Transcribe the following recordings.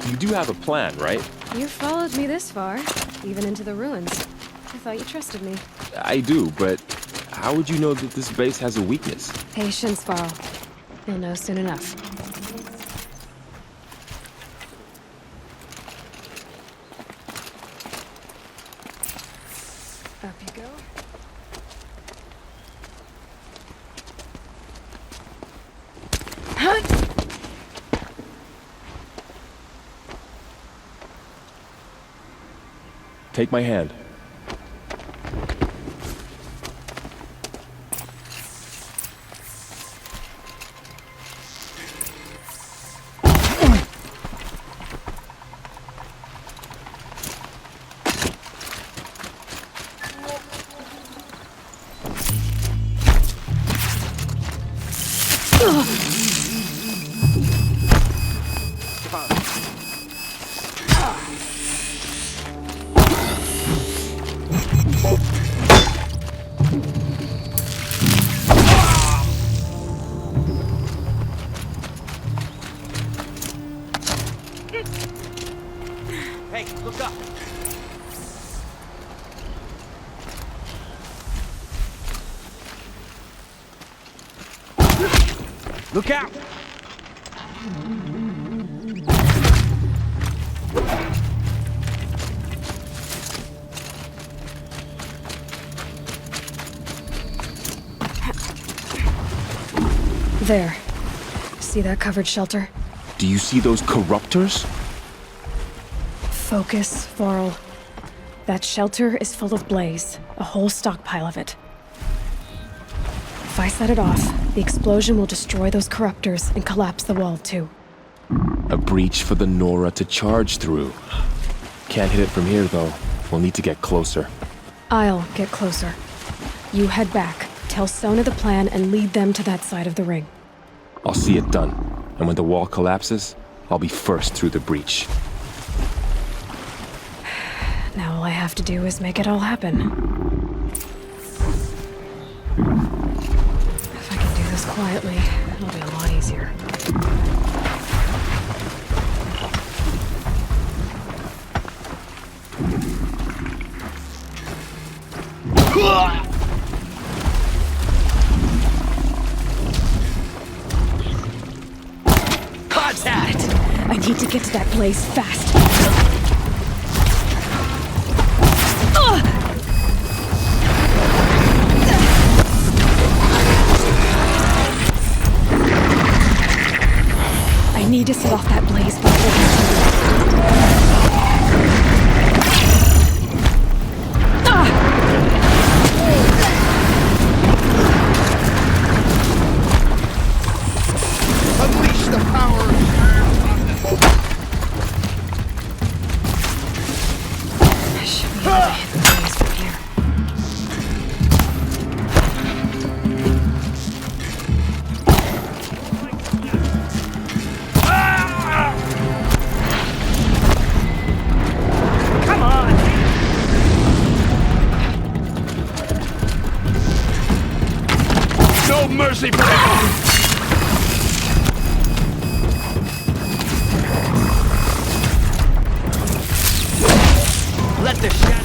You do have a plan, right? You followed me this far, even into the ruins. I thought you trusted me. I do, but how would you know that this base has a weakness? Patience, Varl. You'll know soon enough. Up you go. Take my hand. Hey, look up! Look out! There. See that covered shelter? Do you see those corruptors? Focus, Varl. That shelter is full of blaze. A whole stockpile of it. If I set it off, the explosion will destroy those corruptors and collapse the wall too. A breach for the Nora to charge through. Can't hit it from here, though. We'll need to get closer. I'll get closer. You head back, tell Sona the plan, and lead them to that side of the ring. I'll see it done. And when the wall collapses, I'll be first through the breach. Now all I have to do is make it all happen. If I can do this quietly, it'll be a lot easier. Contact! I need to get to that place fast. I need to set off that blaze before Unleash the power! I should be able to hit the blaze from here. Come on! No mercy for anyone! Let the shadow...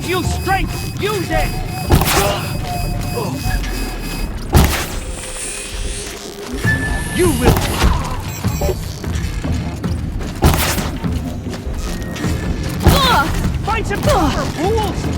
gives you strength! Use it! You will... Find some cover, fools!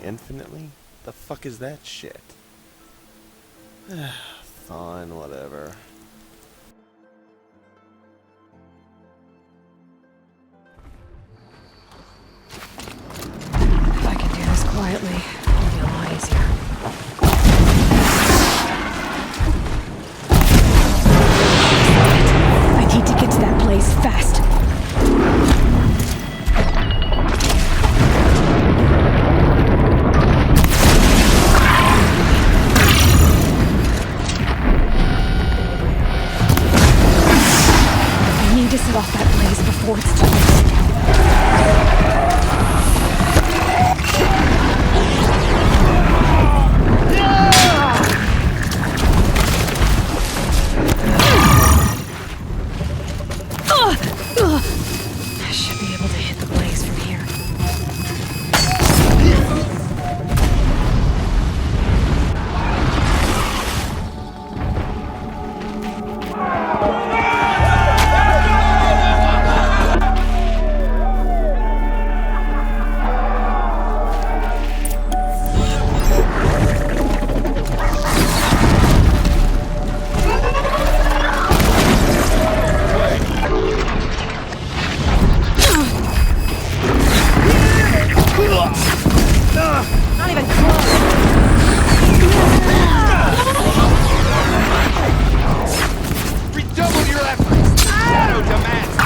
Infinitely? The fuck is that shit? Fine, whatever. If I can do this quietly, it'll be a lot easier. I need to get to that place fast. To set off that blaze before it's too late. I should be able to hit the blaze from here. Not even close. Redouble your efforts! Shadow demands!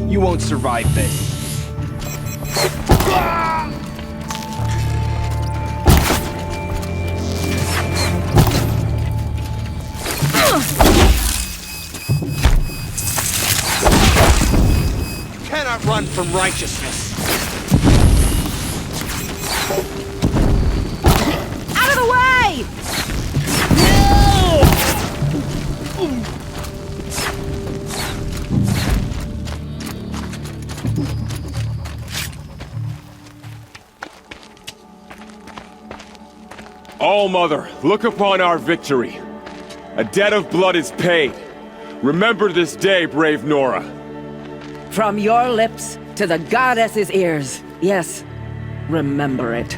You won't survive this. You cannot run from righteousness. Out of the way! All Mother, look upon our victory. A debt of blood is paid. Remember this day, brave Nora. From your lips to the goddess's ears. Yes, remember it.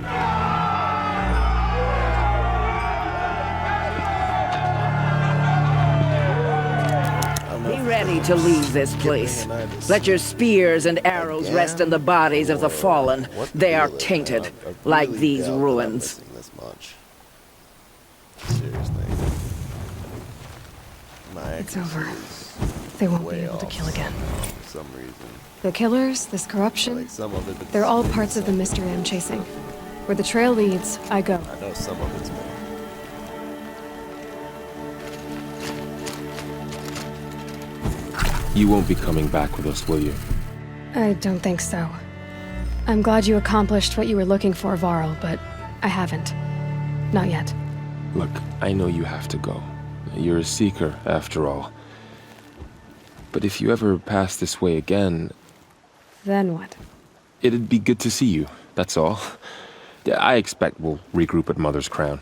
Be ready to leave this place. Let your spears and arrows rest in the bodies of the fallen. They are tainted, like these ruins. This much. Seriously. My It's over. accuracy They won't be way able to off kill again. For some reason. The killers, this corruption, Like some of it. they're all parts of the mystery I'm chasing. Where the trail leads, I go. I know some of it's me. You won't be coming back with us, will you? I don't think so. I'm glad you accomplished what you were looking for, Varl, but I haven't. Not yet. Look, I know you have to go. You're a seeker, after all. But if you ever pass this way again, Then what? it'd be good to see you, that's all. Yeah, I expect we'll regroup at Mother's Crown.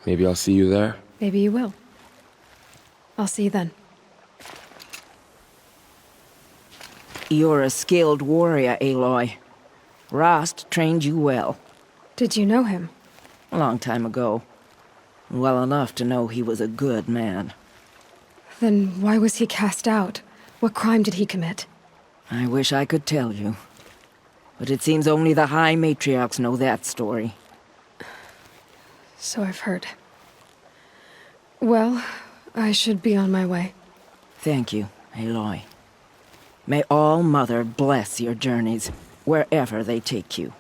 Maybe I'll see you there? Maybe you will. I'll see you then. You're a skilled warrior, Aloy. Rost trained you well. Did you know him? A long time ago. Well enough to know he was a good man. Then why was he cast out? What crime did he commit? I wish I could tell you. But it seems only the High Matriarchs know that story. So I've heard. Well, I should be on my way. Thank you, Aloy. May All Mother bless your journeys, wherever they take you.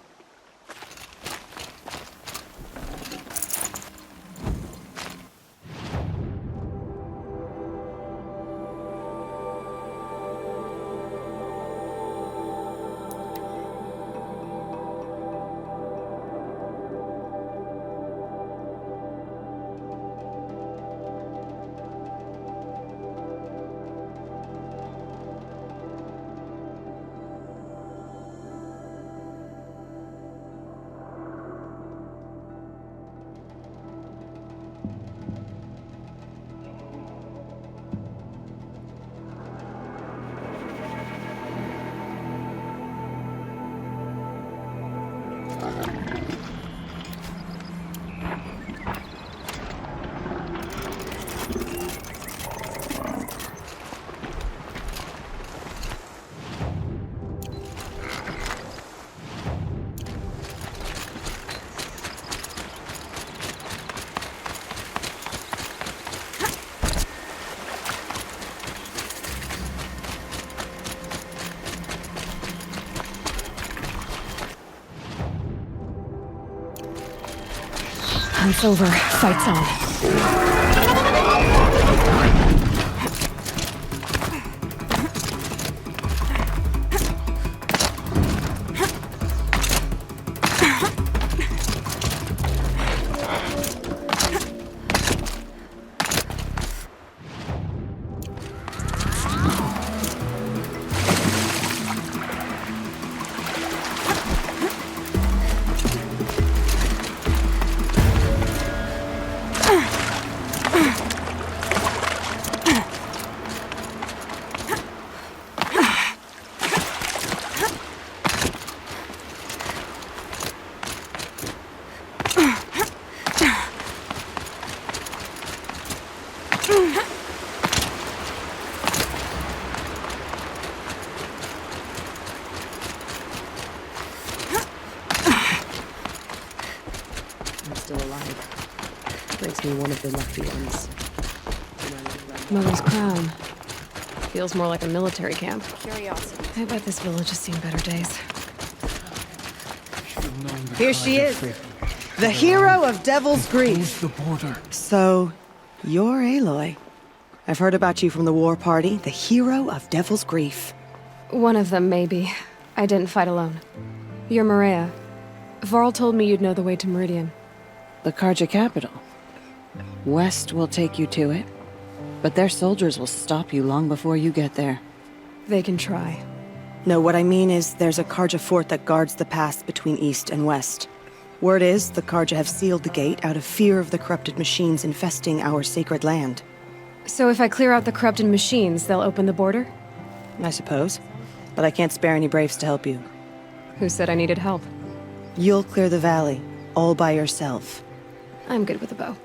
Hunt's over. Fight's on. Still alive. Makes me one of the lucky ones. Mother's Crown. Feels more like a military camp. I bet this village has seen better days. Here she is, the hero of Devil's Grief. So, you're Aloy. I've heard about you from the war party, the hero of Devil's Grief. One of them, maybe. I didn't fight alone. You're Maria. Varl told me you'd know the way to Meridian. The Carja capital. West will take you to it, but their soldiers will stop you long before you get there. They can try. No, what I mean is there's a Carja fort that guards the pass between east and west. Word is, the Karja have sealed the gate out of fear of the corrupted machines infesting our sacred land. So if I clear out the corrupted machines, they'll open the border? I suppose. But I can't spare any braves to help you. Who said I needed help? You'll clear the valley, all by yourself. I'm good with a bow.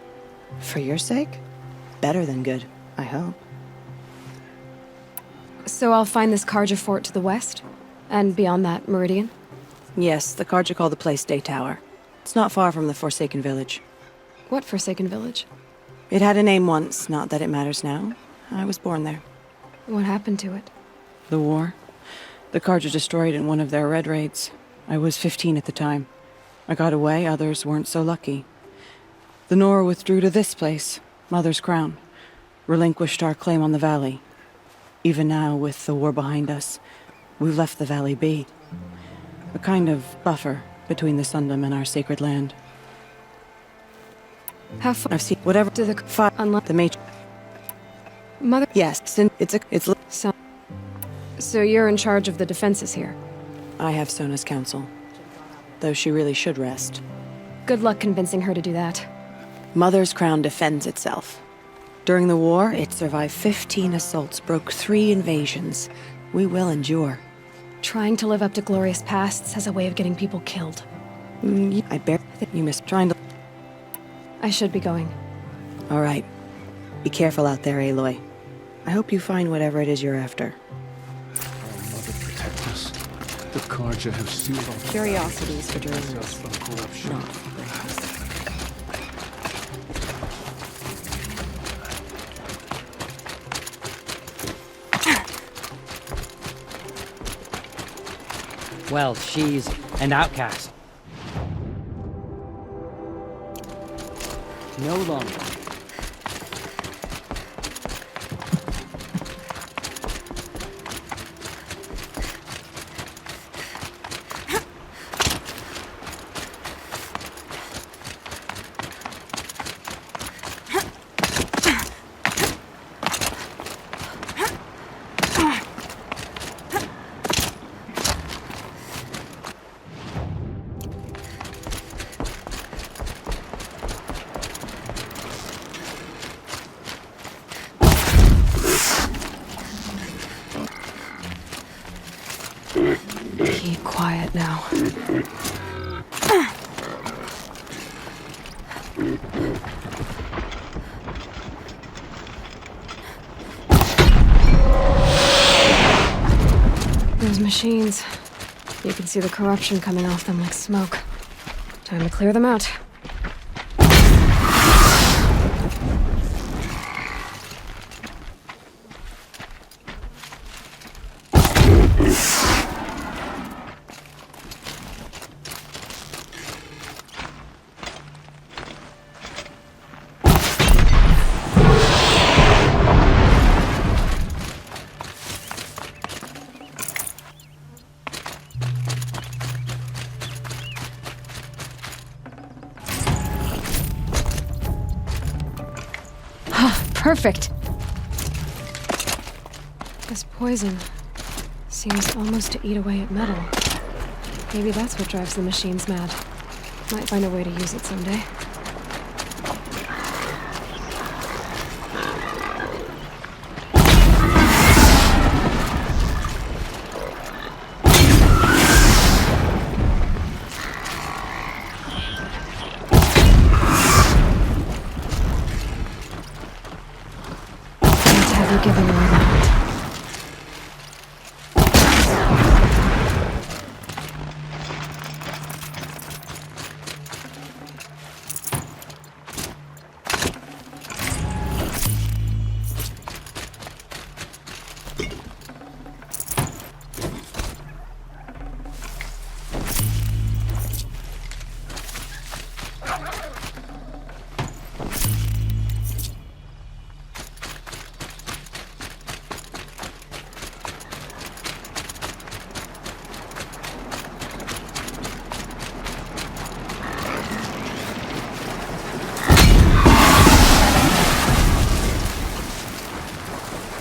For your sake? Better than good, I hope. So I'll find this Karja fort to the west? And beyond that, Meridian? Yes, the Karja call the place Day Tower. It's not far from the Forsaken Village. What Forsaken Village? It had a name once, not that it matters now. I was born there. What happened to it? The war. The Karja destroyed it in one of their red raids. I was 15 at the time. I got away, others weren't so lucky. The Nora withdrew to this place, Mother's Crown. Relinquished our claim on the valley. Even now, with the war behind us, we've left the valley be. A kind of buffer between the Sundom and our sacred land. How far? I've seen whatever To the fire. unlike The mage. Mother. Yes, it's. So you're in charge of the defenses here. I have Sona's counsel, though she really should rest. Good luck convincing her to do that. Mother's Crown defends itself. During the war, it survived 15 assaults, broke 3 invasions. We will endure. Trying to live up to glorious pasts has a way of getting people killed. I think you missed trying to. I should be going. All right. Be careful out there, Aloy. I hope you find whatever it is you're after. Mother protect us. The Karja have sealed off Curiosities for journalists. from corruption. Well, she's an outcast. No longer. Keep quiet now. Those machines. You can see the corruption coming off them like smoke. Time to clear them out. Perfect! This poison seems almost to eat away at metal. Maybe that's what drives the machines mad. Might find a way to use it someday. Giving away that.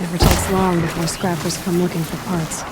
Never takes long before scrappers come looking for parts.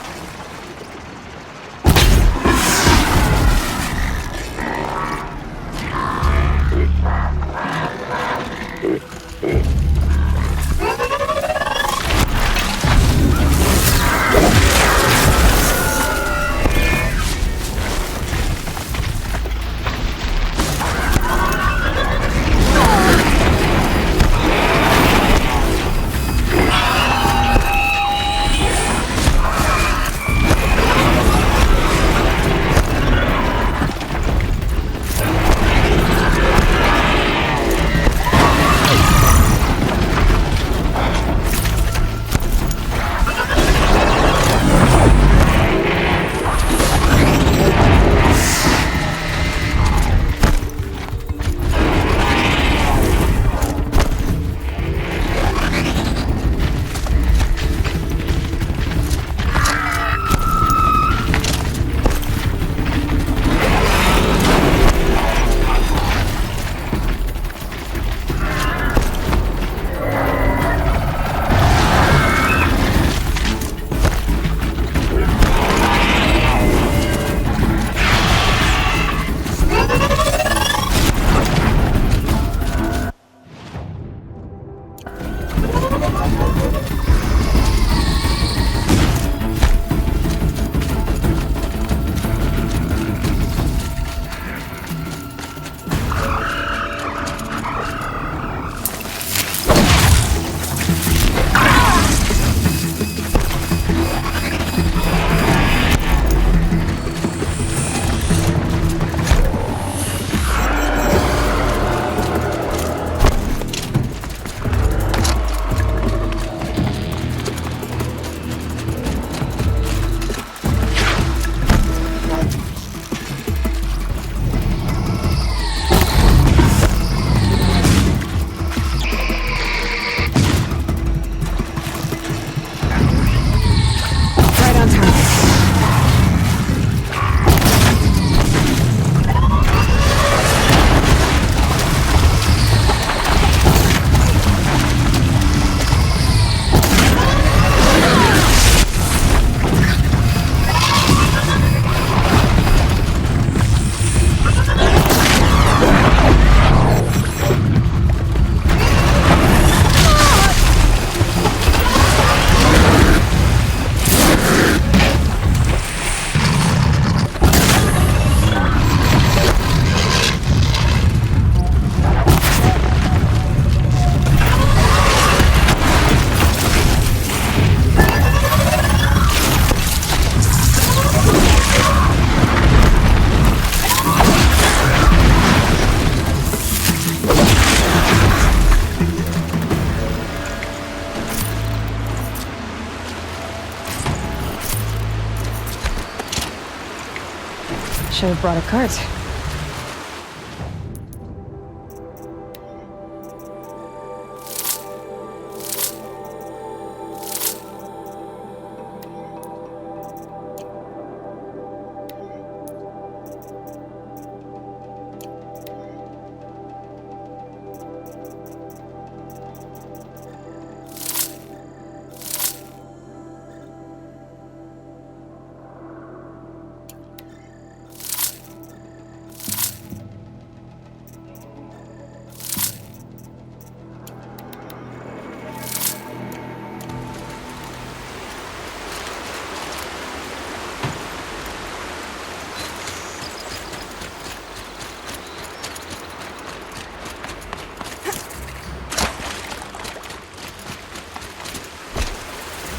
Should have brought a cart.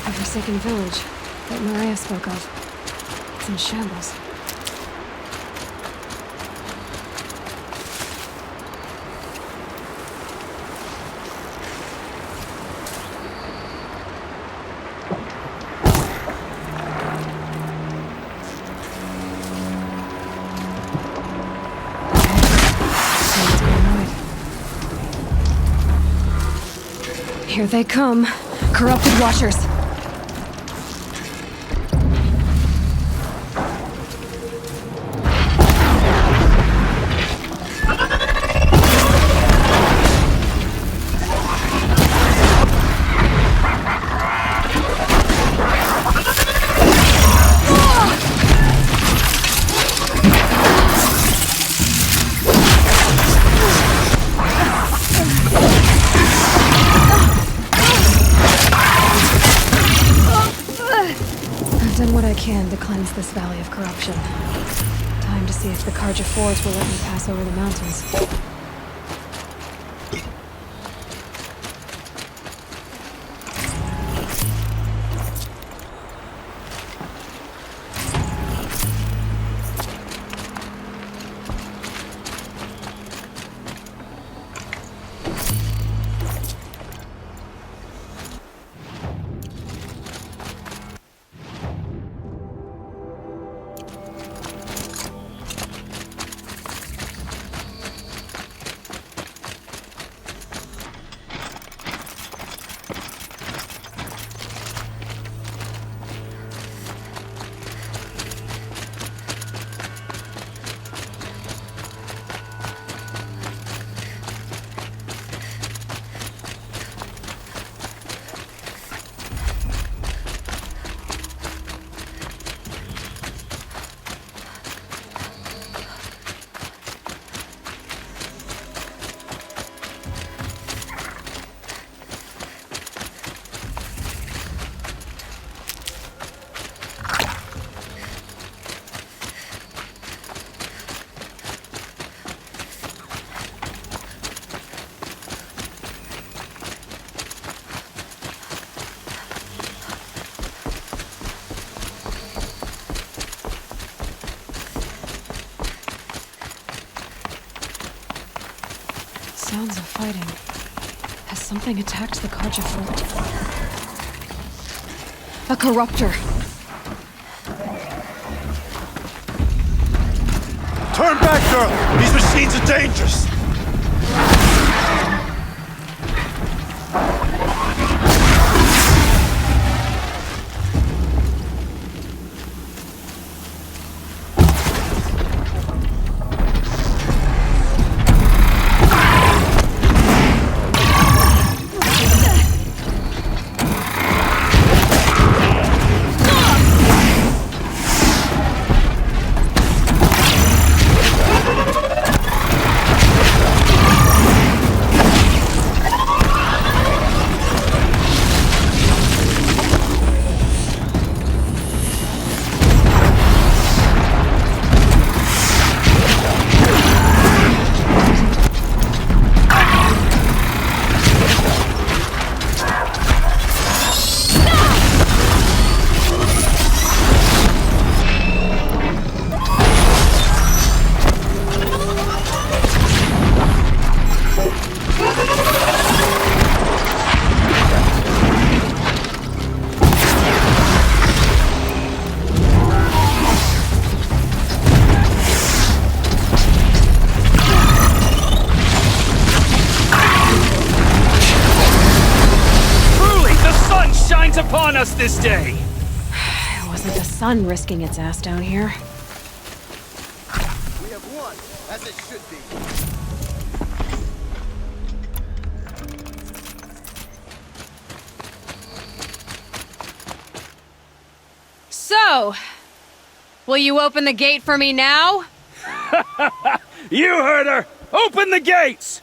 The Forsaken village that Maria spoke of. It's in shambles. Here they come. Corrupted Watchers. To cleanse this valley of corruption. Time to see if the Carja Forge will let me pass over the mountains. Sounds of fighting. Has something attacked the Carja fort? A corruptor! Turn back, girl! These machines are dangerous! upon us this day! It wasn't the sun risking its ass down here. We have won, as it should be. So, will you open the gate for me now? You heard her! Open the gates!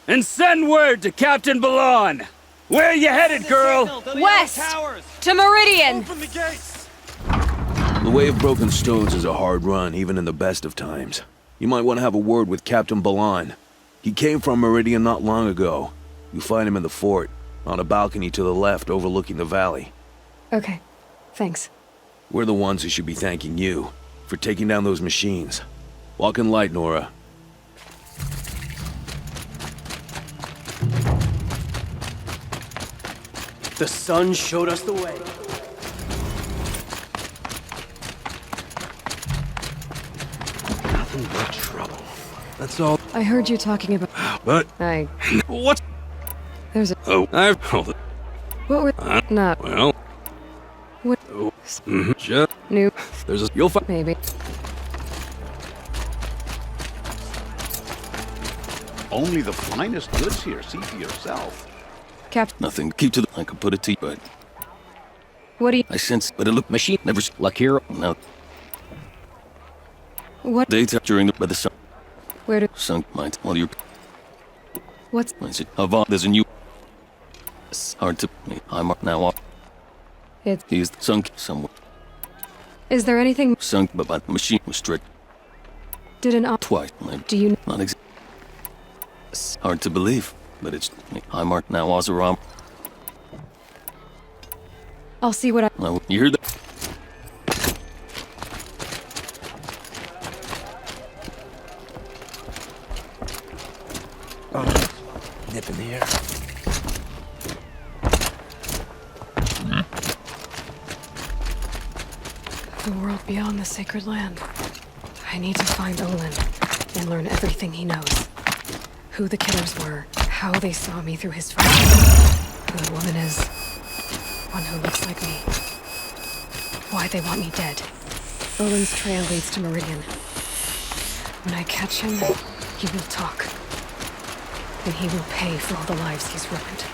And send word to Captain Balon! Where you headed, girl? West! To Meridian! Open the gates! The Way of Broken Stones is a hard run, even in the best of times. You might want to have a word with Captain Balon. He came from Meridian not long ago. You find him in the fort, on a balcony to the left overlooking the valley. Okay, thanks. We're the ones who should be thanking you for taking down those machines. Walk in light, Nora. The sun showed us the way. Nothing but trouble. That's all. I heard you talking about... But... What? There's a... Oh, I've... What were... Not... Well... What... Just... New... There's a... You'll find... Maybe. Only the finest goods here. See for yourself. Captain... Nothing. Keep to the... I could put it to you, but... What do you... I sense... But it look... Machine... Never... Luck here... No. What... Data during the... By the sun... Where do... Sunk mind. While you're... What's... I said... Avant... There's a new... It's hard to... I'm now off. It's... He's sunk somewhere. Is there anything... Sunk, but my machine was strict. Did an... Twice. Do you... Not exactly. It's hard to believe, but it's... I'm now Oseram. I'll see what I... You hear that? Nip in the air. The world beyond the sacred land. I need to find Olin and learn everything he knows. Who the killers were, how they saw me through his phone, who the woman is, one who looks like me, why they want me dead. Olin's trail leads to Meridian. When I catch him, he will talk. And he will pay for all the lives he's ruined.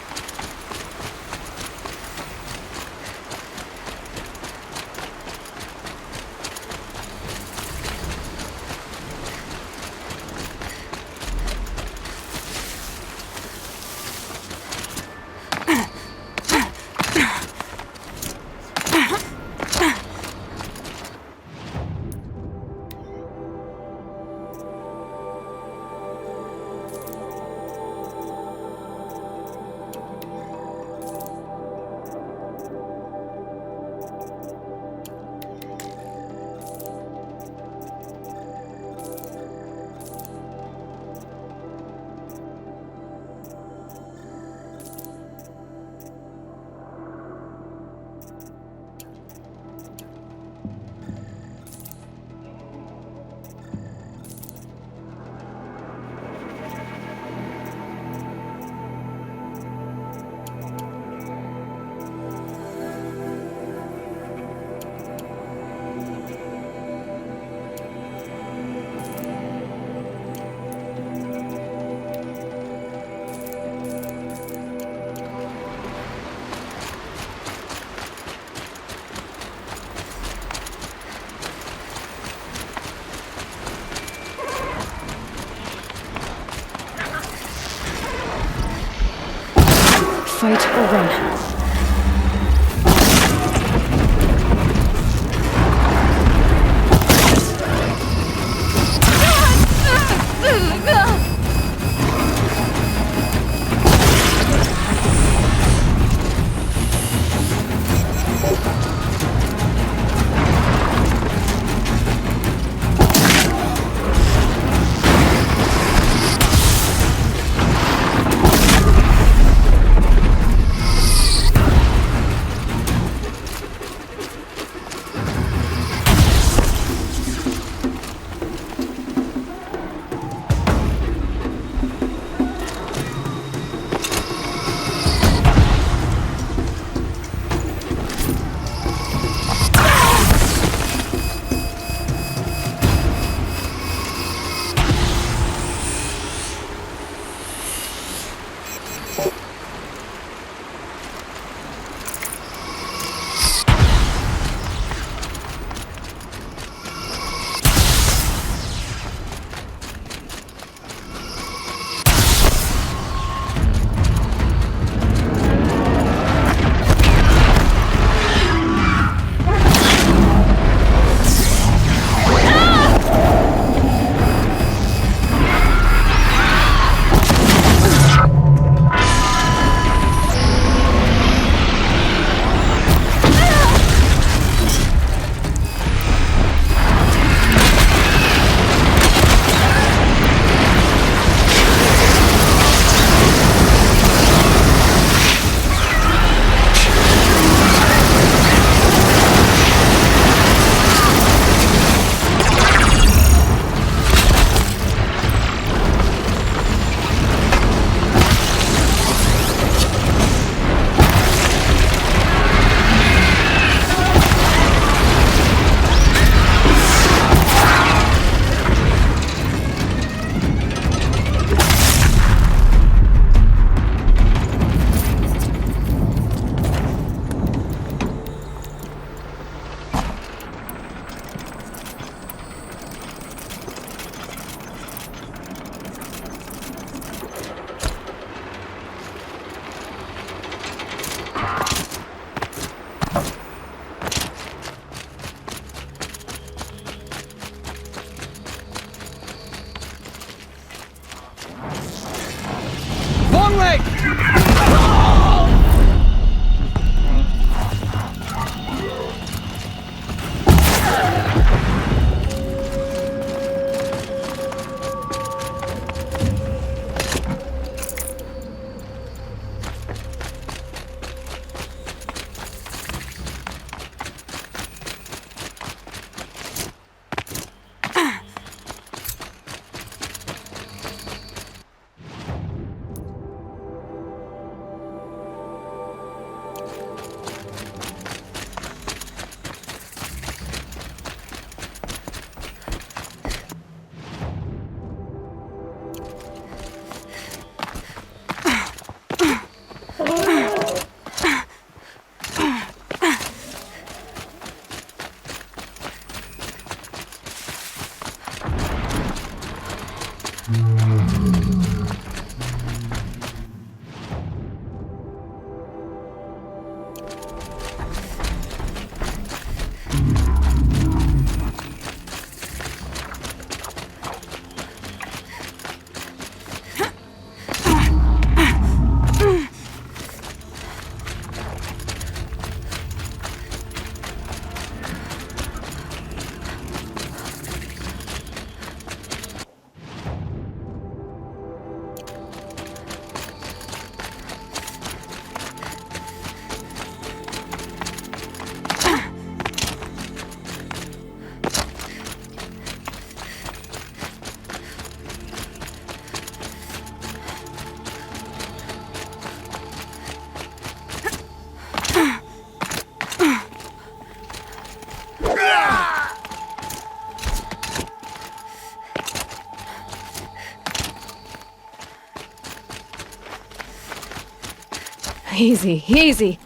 Easy, easy.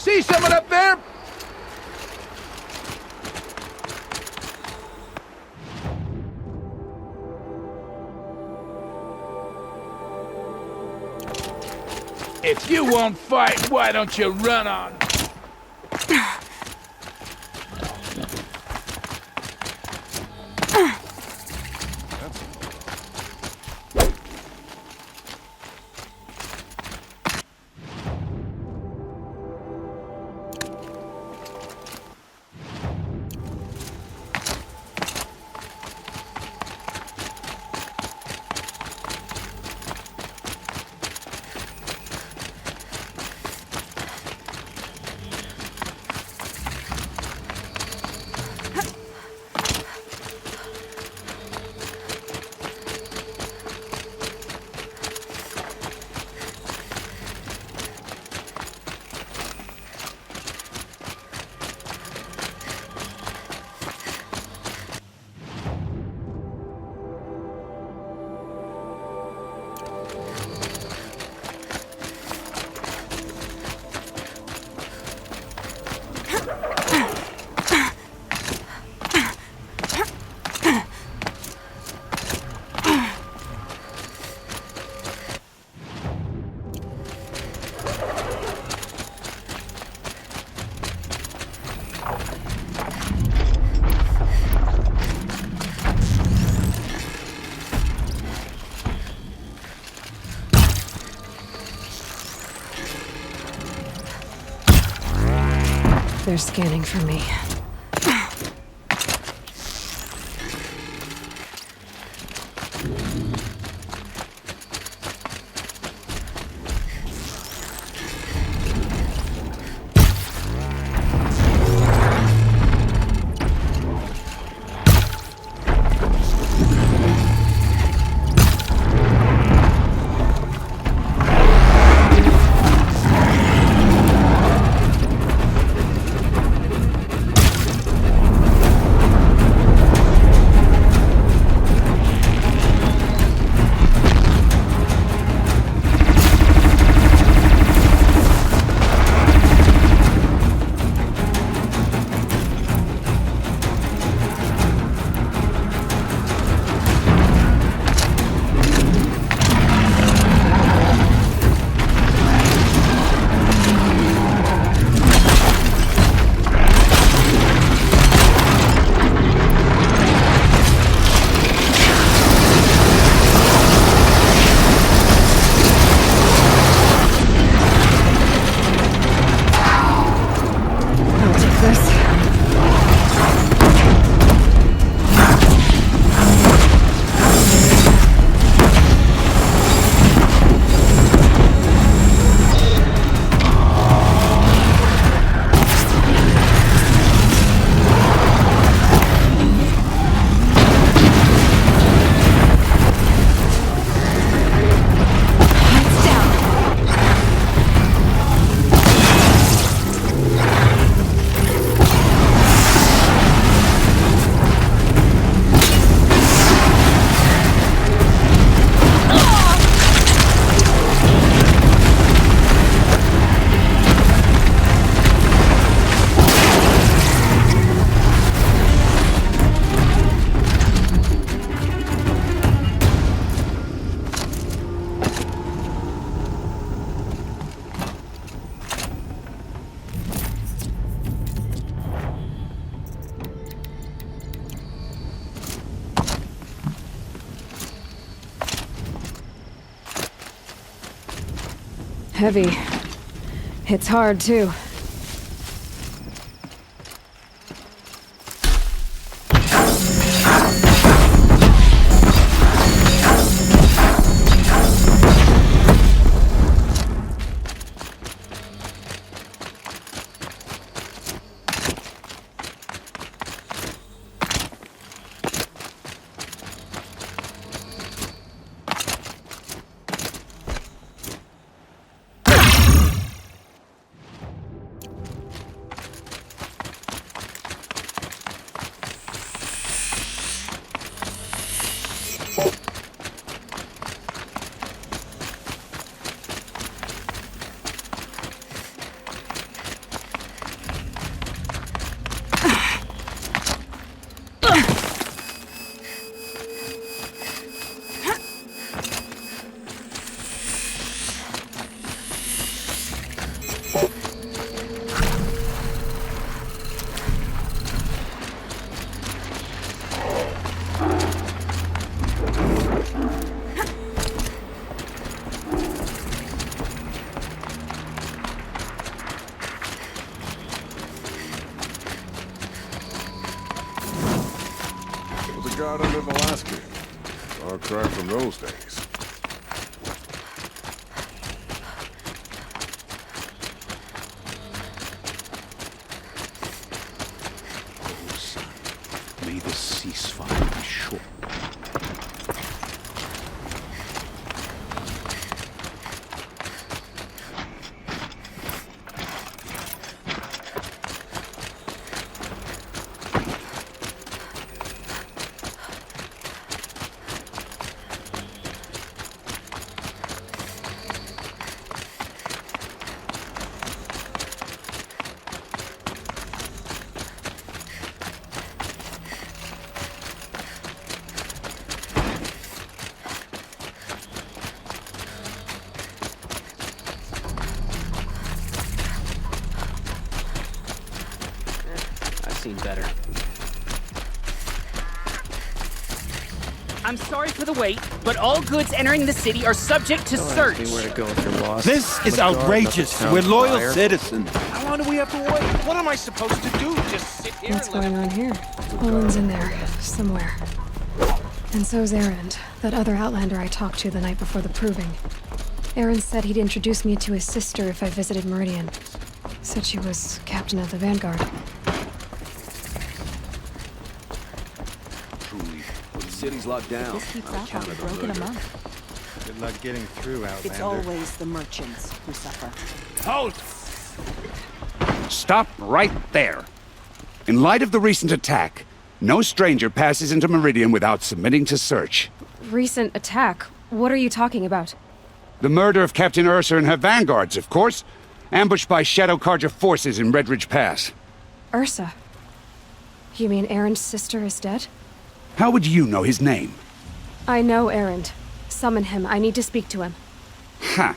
See someone up there? If you won't fight, why don't you run on? They're scanning for me. Heavy. Hits hard, too. God under the last king. Far cry from those days. Oh, son, may the ceasefire be short. Better. I'm sorry for the wait, but all goods entering the city are subject to search. Where to go with your boss. This is outrageous. We're loyal citizens. How long do we have to wait? What am I supposed to do? Just sit here? What's going on here? Olin's in there, somewhere. And so's Erend, that other Outlander I talked to the night before the proving. Erend said he'd introduce me to his sister if I visited Meridian. Said she was captain of the Vanguard. City's locked down. This keeps up, I'll be broken a month. Good luck getting through, Outlander. It's always the merchants who suffer. Halt! Stop right there. In light of the recent attack, no stranger passes into Meridian without submitting to search. Recent attack? What are you talking about? The murder of Captain Ursa and her vanguards, of course. Ambushed by Shadow Carja forces in Redridge Pass. Ursa? You mean Erend's sister is dead? How would you know his name? I know Erend. Summon him. I need to speak to him. Ha!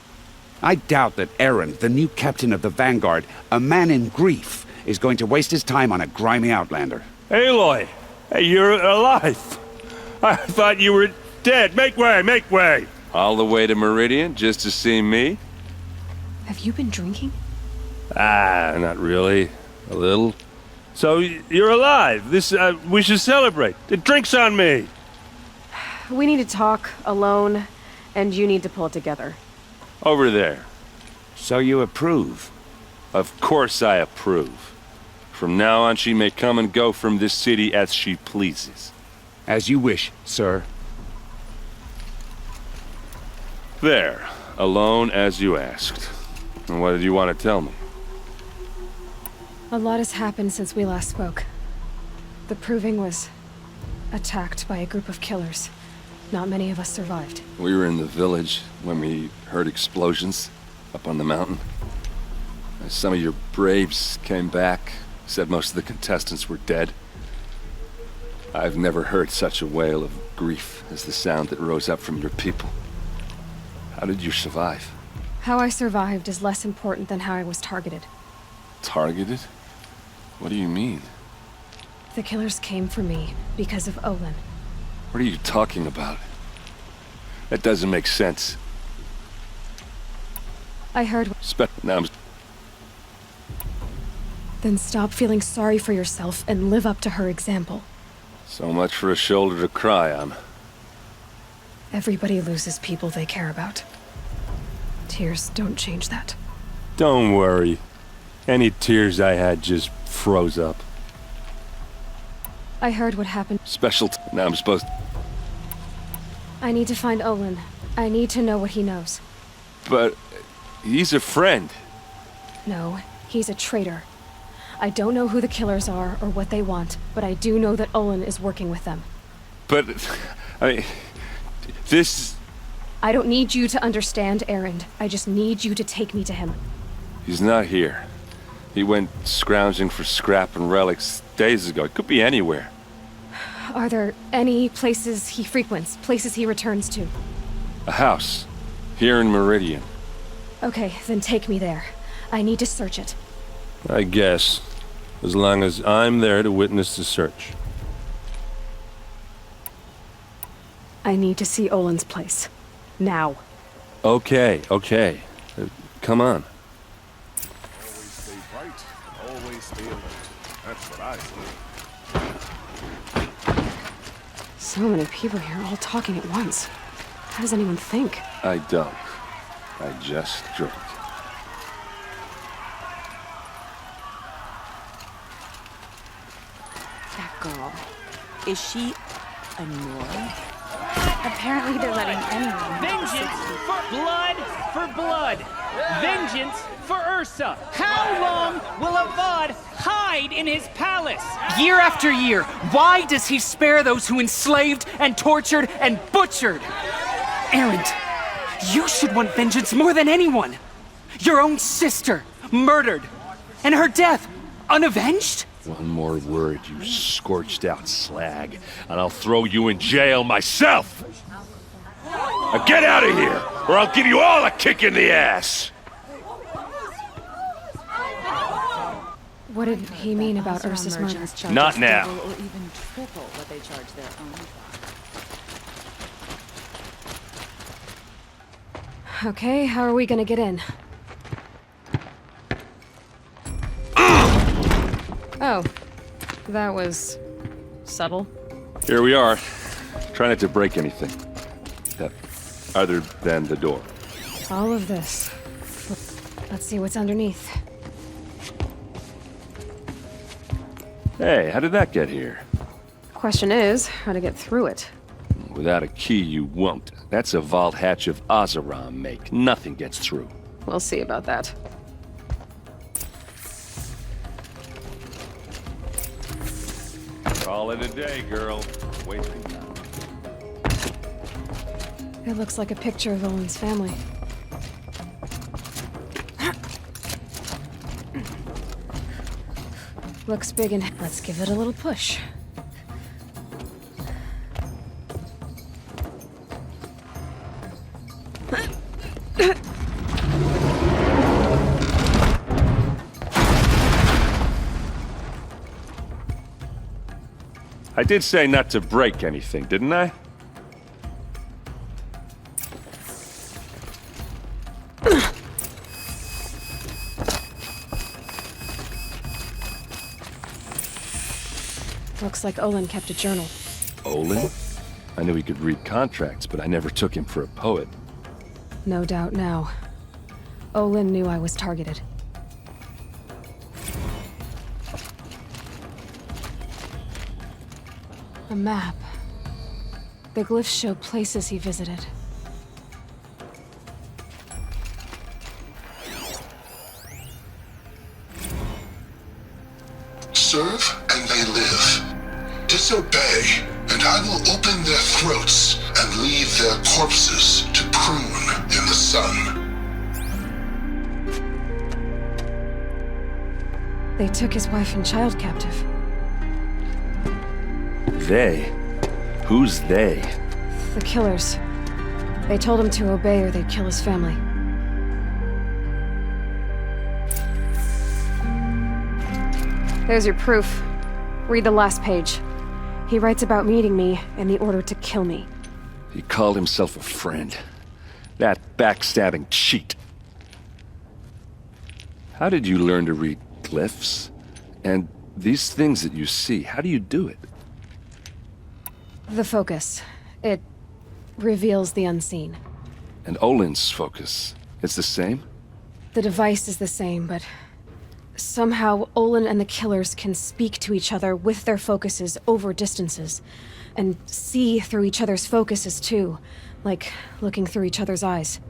I doubt that Erend, the new captain of the Vanguard, a man in grief, is going to waste his time on a grimy Outlander. Aloy! Hey, you're alive! I thought you were dead. Make way, make way! All the way to Meridian just to see me? Have you been drinking? Ah, not really. A little. So, you're alive. This, we should celebrate. The drink's on me. We need to talk, alone, and you need to pull it together. Over there. So you approve? Of course I approve. From now on, she may come and go from this city as she pleases. As you wish, sir. There. Alone as you asked. And what did you want to tell me? A lot has happened since we last spoke. The Proving was attacked by a group of killers. Not many of us survived. We were in the village when we heard explosions up on the mountain. Some of your braves came back, said most of the contestants were dead. I've never heard such a wail of grief as the sound that rose up from your people. How did you survive? How I survived is less important than how I was targeted. Targeted? What do you mean? The killers came for me because of Olin. What are you talking about? That doesn't make sense. I heard. Now I'm... Then stop feeling sorry for yourself and live up to her example. So much for a shoulder to cry on. Everybody loses people they care about. Tears don't change that. Don't worry. Any tears I had just froze up. I heard what happened. Now I'm supposed... I need to find Olin. I need to know what he knows. But... he's a friend. No, he's a traitor. I don't know who the killers are or what they want, but I do know that Olin is working with them. But... I mean... this... I don't need you to understand, Erend. I just need you to take me to him. He's not here. He went scrounging for scrap and relics days ago. It could be anywhere. Are there any places he frequents, places he returns to? A house. Here in Meridian. Okay, then take me there. I need to search it. I guess. As long as I'm there to witness the search. I need to see Olin's place. Now. Okay. Come on. Always stay bright, always stay alert. That's what I say. So many people here all talking at once. How does anyone think? I don't. I just drink. That girl. Is she a Nora? Apparently they're letting anyone... Vengeance for blood! Vengeance for Ursa! How long will Avad hide in his palace? Year after year, why does he spare those who enslaved and tortured and butchered? Erend, you should want vengeance more than anyone. Your own sister, murdered, and her death, unavenged? One more word, you scorched out slag, and I'll throw you in jail myself! Now get out of here, or I'll give you all a kick in the ass! What did he mean about Ursa's murder? Not now. Or even triple what they charge their own. Okay, how are we gonna get in? Oh, that was subtle. Here we are. Try not to break anything. Other than the door. All of this. Let's see what's underneath. Hey, how did that get here? Question is, how to get through it. Without a key, you won't. That's a vault hatch of Oseram make. Nothing gets through. We'll see about that. Call it a day, girl. Waiting now. It looks like a picture of Olin's family. Looks big and let's give it a little push. I did say not to break anything, didn't I? Looks like Olin kept a journal. Olin? I knew he could read contracts, but I never took him for a poet. No doubt now. Olin knew I was targeted. A map. The glyphs show places he visited. Serve and they live. Disobey, and I will open their throats and leave their corpses to prune in the sun. They took his wife and child captive. They? Who's they? The killers. They told him to obey or they'd kill his family. There's your proof. Read the last page. He writes about meeting me and the order to kill me. He called himself a friend. That backstabbing cheat. How did you learn to read glyphs? And these things that you see, how do you do it? The focus. It reveals the unseen. And Olin's focus, it's the same? The device is the same, but somehow Olin and the killers can speak to each other with their focuses over distances, and see through each other's focuses too, like looking through each other's eyes.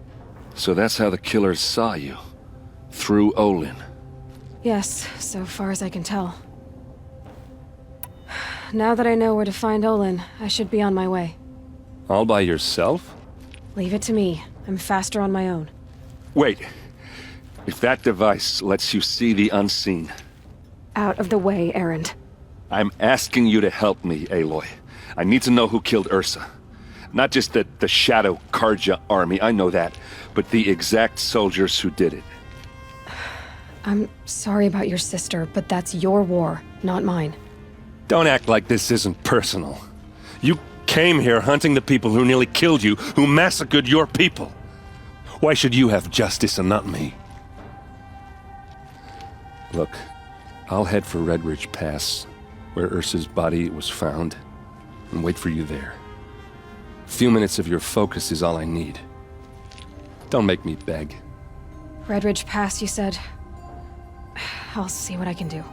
So that's how the killers saw you? Through Olin? Yes, so far as I can tell. Now that I know where to find Olin, I should be on my way. All by yourself? Leave it to me. I'm faster on my own. Wait. If that device lets you see the unseen... Out of the way, Erend. I'm asking you to help me, Aloy. I need to know who killed Ursa. Not just the Shadow Karja army, I know that, but the exact soldiers who did it. I'm sorry about your sister, but that's your war, not mine. Don't act like this isn't personal. You came here hunting the people who nearly killed you, who massacred your people. Why should you have justice and not me? Look, I'll head for Red Ridge Pass, where Ursa's body was found, and wait for you there. A few minutes of your focus is all I need. Don't make me beg. Red Ridge Pass, you said? I'll see what I can do.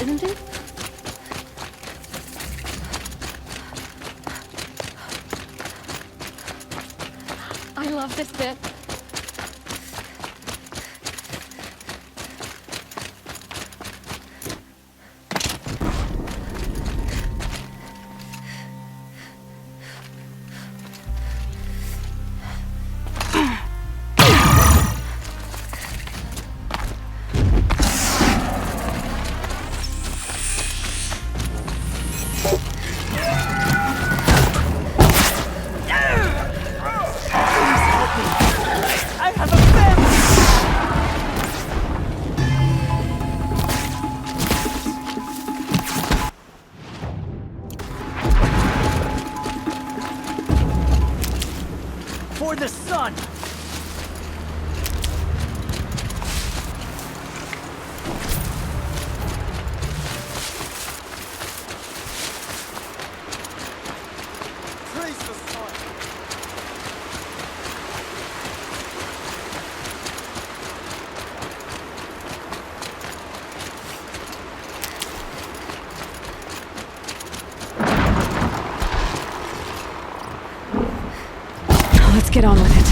Isn't it? I love this bit. For the sun! Praise the sun! Let's get on with it.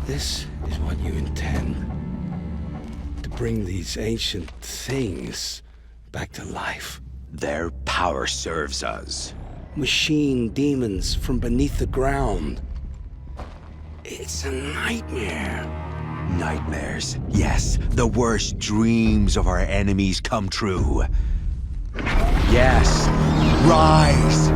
This is what you intend. To bring these ancient things back to life. Their power serves us. Machine demons from beneath the ground. It's a nightmare. Nightmares. Yes, the worst dreams of our enemies come true. Yes, rise!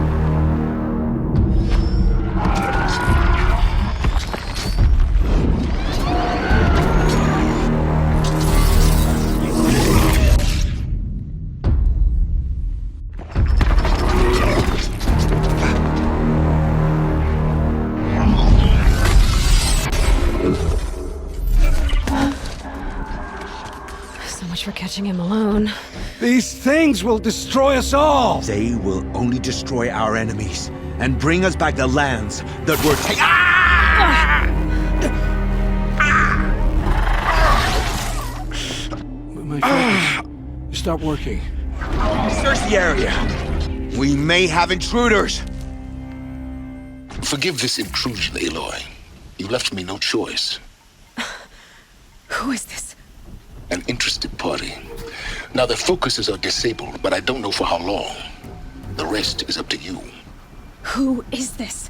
So much for catching him alone. These things will destroy us all! They will only destroy our enemies and bring us back the lands that were taken. My focus. Stop working. Search the area. We may have intruders. Forgive this intrusion, Aloy. You left me no choice. Who is this? An interested party. Now, their focuses are disabled, but I don't know for how long. The rest is up to you. Who is this?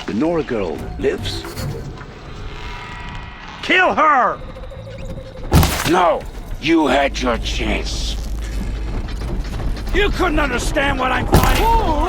The Nora girl lives? Kill her! No! You had your chance. You couldn't understand what I'm fighting for!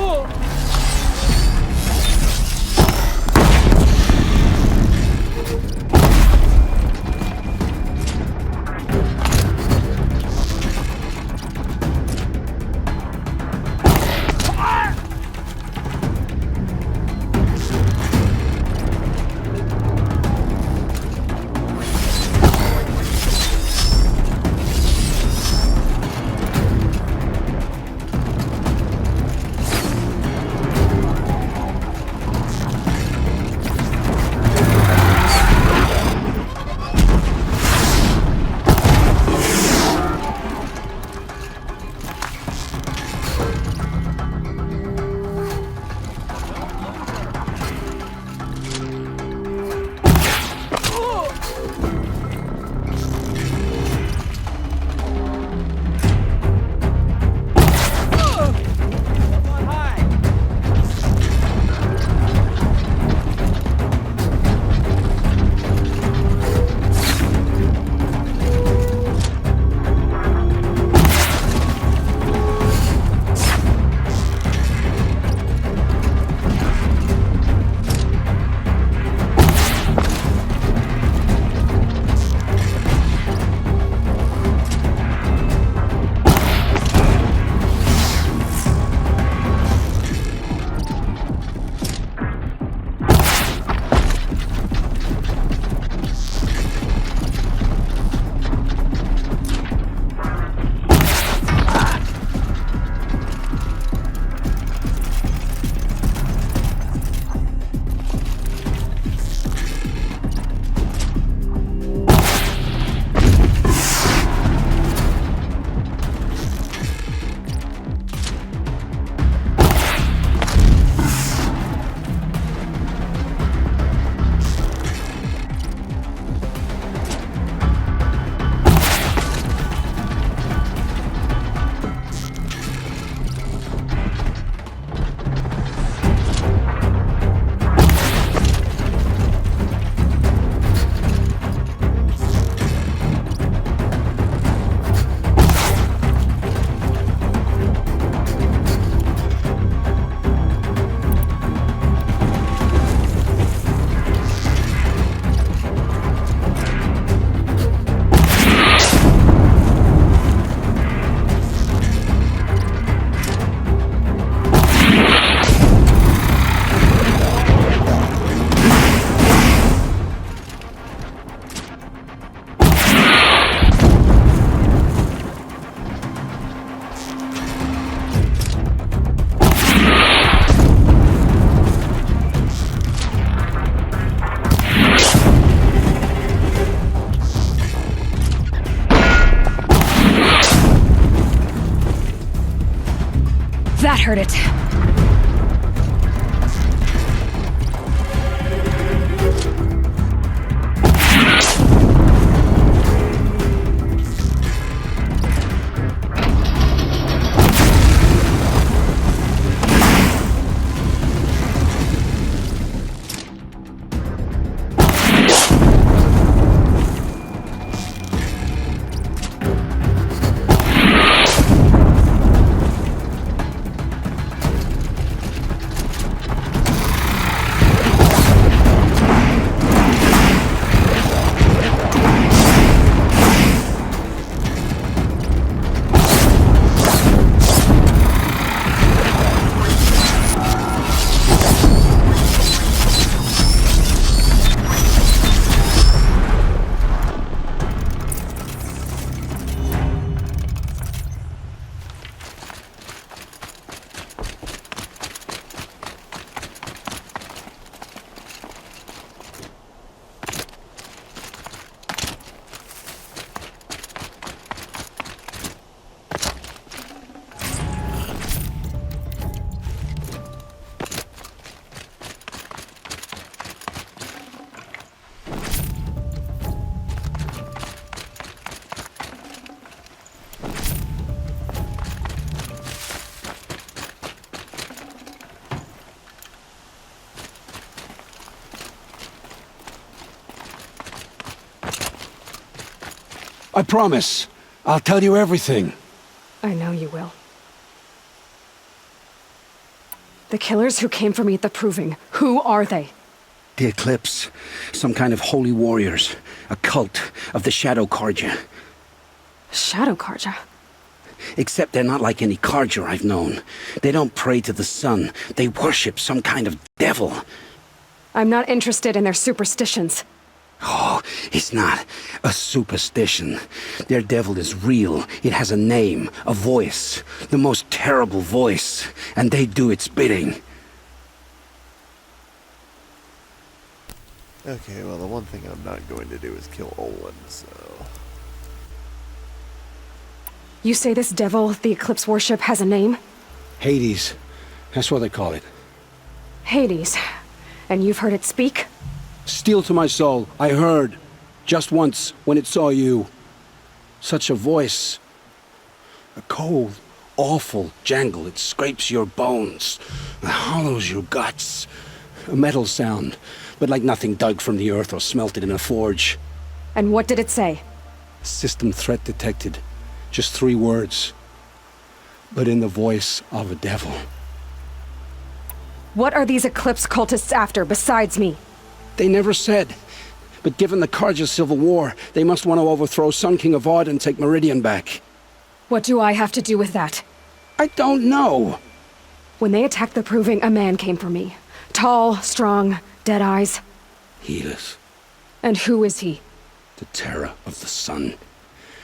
That hurt it. I promise. I'll tell you everything. I know you will. The killers who came for me at the Proving, who are they? The Eclipse. Some kind of holy warriors. A cult of the Shadow Carja. Shadow Carja? Except they're not like any Carja I've known. They don't pray to the sun. They worship some kind of devil. I'm not interested in their superstitions. Oh, it's not a superstition. Their devil is real. It has a name, a voice, the most terrible voice, and they do its bidding. Okay, well, the one thing I'm not going to do is kill Olin, so... You say this devil the Eclipse worship has a name? Hades. That's what they call it. Hades. And you've heard it speak? Steel to my soul, I heard. Just once, when it saw you. Such a voice. A cold, awful jangle. It scrapes your bones. It hollows your guts. A metal sound, but like nothing dug from the earth or smelted in a forge. And what did it say? System threat detected. Just 3 words. But in the voice of a devil. What are these Eclipse cultists after, besides me? They never said. But given the Carja civil war, they must want to overthrow Sun King Avad and take Meridian back. What do I have to do with that? I don't know. When they attacked the Proving, a man came for me. Tall, strong, dead eyes. Helis. And who is he? The terror of the sun.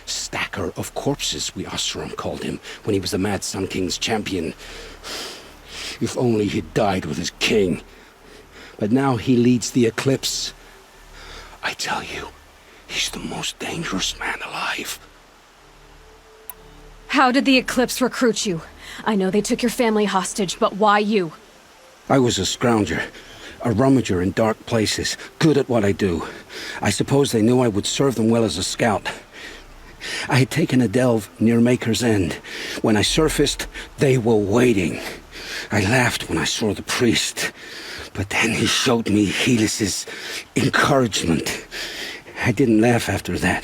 Stacker of corpses, we Oseram called him, when he was the Mad Sun King's champion. If only he'd died with his king. But now he leads the Eclipse. I tell you, he's the most dangerous man alive. How did the Eclipse recruit you? I know they took your family hostage, but why you? I was a scrounger, a rummager in dark places, good at what I do. I suppose they knew I would serve them well as a scout. I had taken a delve near Maker's End. When I surfaced, they were waiting. I laughed when I saw the priest. But then he showed me Helis's encouragement. I didn't laugh after that.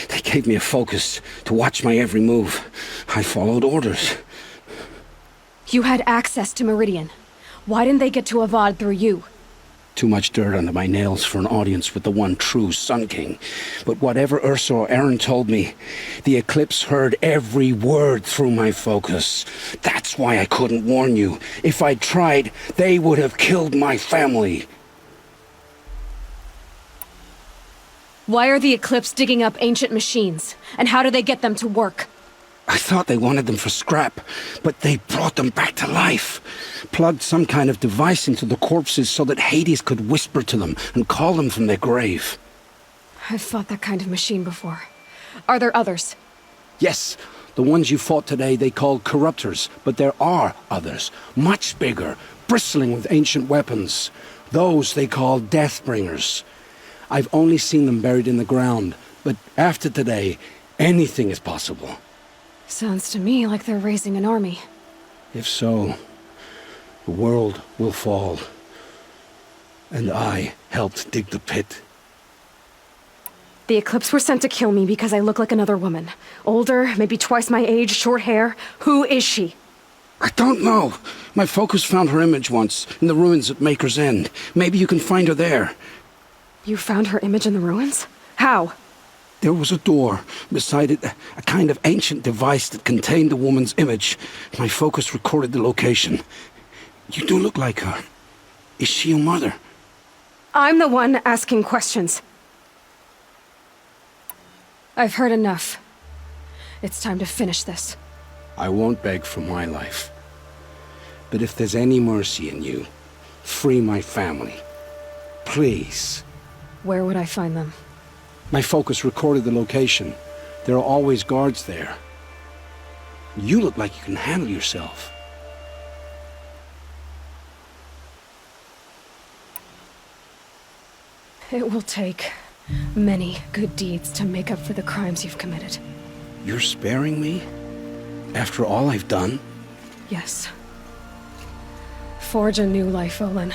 They gave me a focus to watch my every move. I followed orders. You had access to Meridian. Why didn't they get to Avad through you? Too much dirt under my nails for an audience with the one true Sun King. But whatever Ursa or Aaron told me, the Eclipse heard every word through my focus. That's why I couldn't warn you. If I'd tried, they would have killed my family. Why are the Eclipse digging up ancient machines? And how do they get them to work? I thought they wanted them for scrap, but they brought them back to life. Plugged some kind of device into the corpses so that Hades could whisper to them and call them from their grave. I've fought that kind of machine before. Are there others? Yes, The ones you fought today they called corruptors, but there are others, much bigger, bristling with ancient weapons. Those they call Deathbringers. I've only seen them buried in the ground, but after today, anything is possible. Sounds to me like they're raising an army. If so, the world will fall. And I helped dig the pit. The Eclipse were sent to kill me because I look like another woman. Older, maybe twice my age, short hair. Who is she? I don't know. My focus found her image once, in the ruins at Maker's End. Maybe you can find her there. You found her image in the ruins? How? There was a door. Beside it, a kind of ancient device that contained the woman's image. My focus recorded the location. You do look like her. Is she your mother? I'm the one asking questions. I've heard enough. It's time to finish this. I won't beg for my life. But if there's any mercy in you, free my family. Please. Where would I find them? My focus recorded the location. There are always guards there. You look like you can handle yourself. It will take many good deeds to make up for the crimes you've committed. You're sparing me? After all I've done? Yes. Forge a new life, Olin.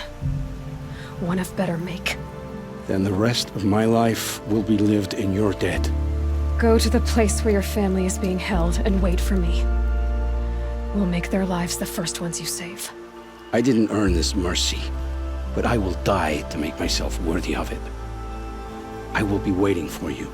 One of better make. Then the rest of my life will be lived in your debt. Go to the place where your family is being held and wait for me. We'll make their lives the first ones you save. I didn't earn this mercy, but I will die to make myself worthy of it. I will be waiting for you.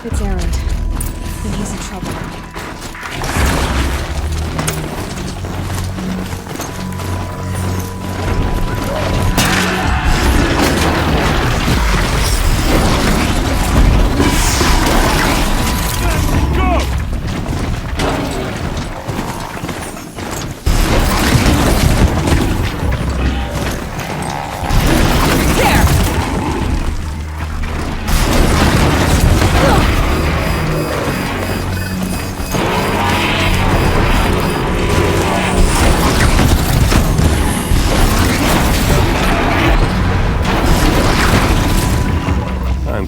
It's Erend. And he's in trouble.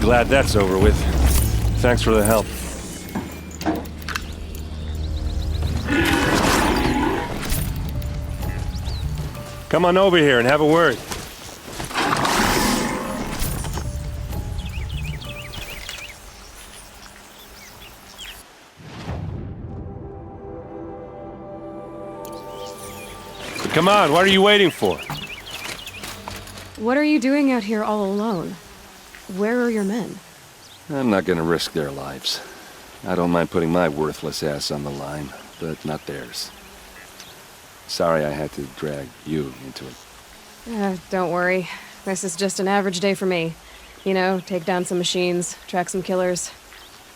Glad that's over with. Thanks for the help. Come on over here and have a word. come on, what are you waiting for? What are you doing out here all alone? Where are your men? I'm not gonna risk their lives. I don't mind putting my worthless ass on the line, but not theirs. Sorry I had to drag you into it. Don't worry. This is just an average day for me. You know, take down some machines, track some killers.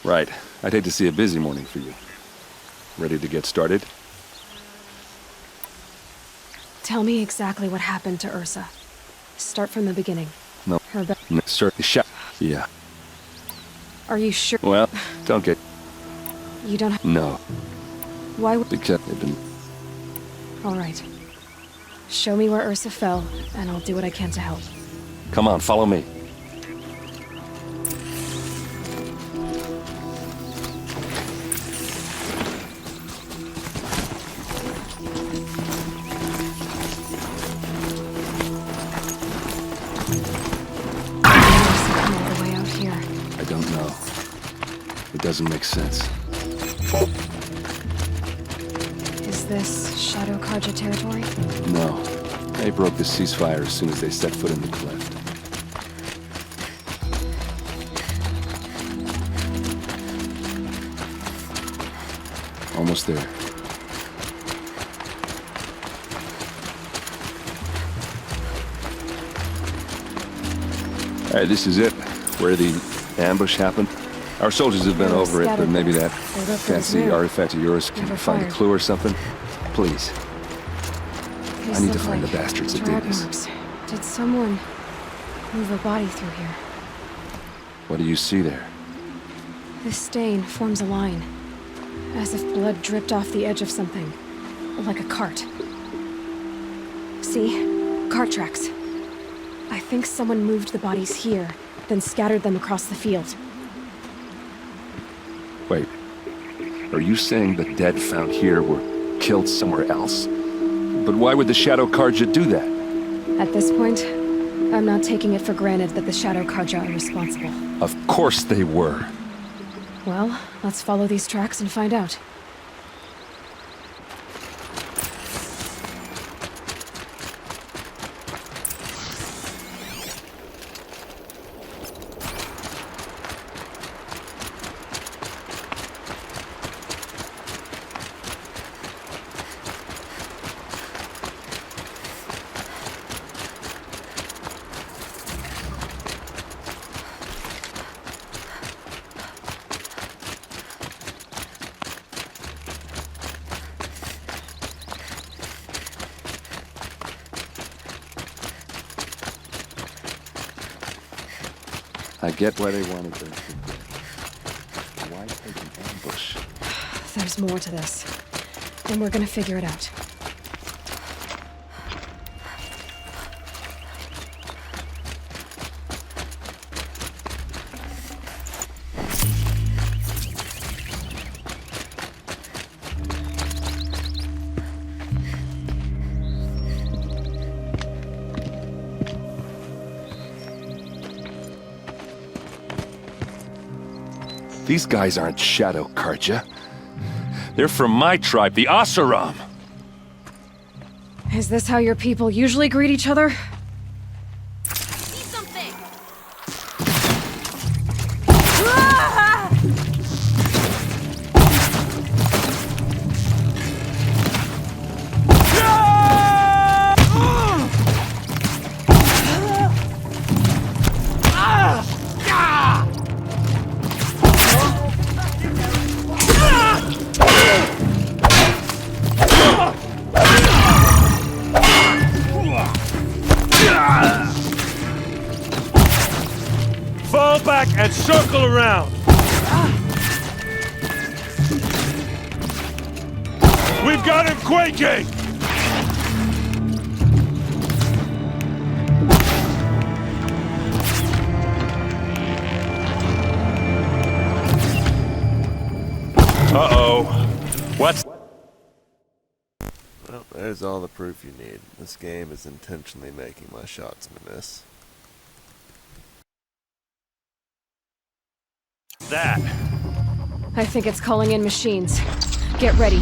Right. I'd hate to see a busy morning for you. Ready to get started? Tell me exactly what happened to Ursa. Start from the beginning. No. Her No, sir. Shut. Yeah. Are you sure? Well, don't get... You don't. No. Why would? Because they've been... All right. Show me where Ursa fell, and I'll do what I can to help. Come on, follow me. I don't know. It doesn't make sense. Is this Shadow Karja territory? No. They broke the ceasefire as soon as they set foot in the cleft. Almost there. Alright, this is it. Where the ambush happened. Our soldiers have been over it, but maybe that fancy artifact of yours can find a clue or something. Please. I need to find the bastards that did this. Marks. Did someone move a body through here? What do you see there? This stain forms a line, as if blood dripped off the edge of something, like a cart. See? Cart tracks. I think someone moved the bodies here, then scattered them across the field. Wait. Are you saying the dead found here were killed somewhere else? But why would the Shadow Karja do that? At this point, I'm not taking it for granted that the Shadow Karja are responsible. Of course they were. Well, let's follow these tracks and find out. I get why they wanted them to do. Why take an ambush? There's more to this, and we're gonna figure it out. These guys aren't Shadow Karja. They're from my tribe, the Oseram. Is this how your people usually greet each other? Fall back and circle around. We've got him quaking! Uh-oh. What's... Well, there's all the proof you need. This game is intentionally making my shots miss. That? I think it's calling in machines. Get ready.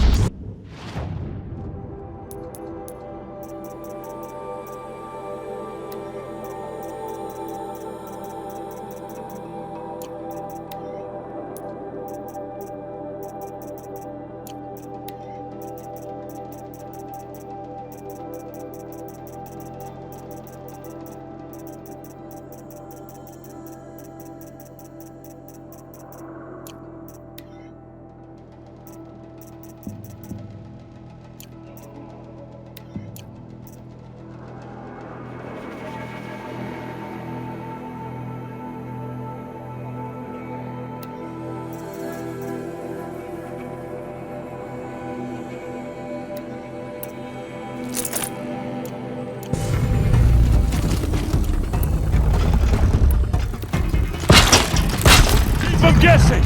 guessing!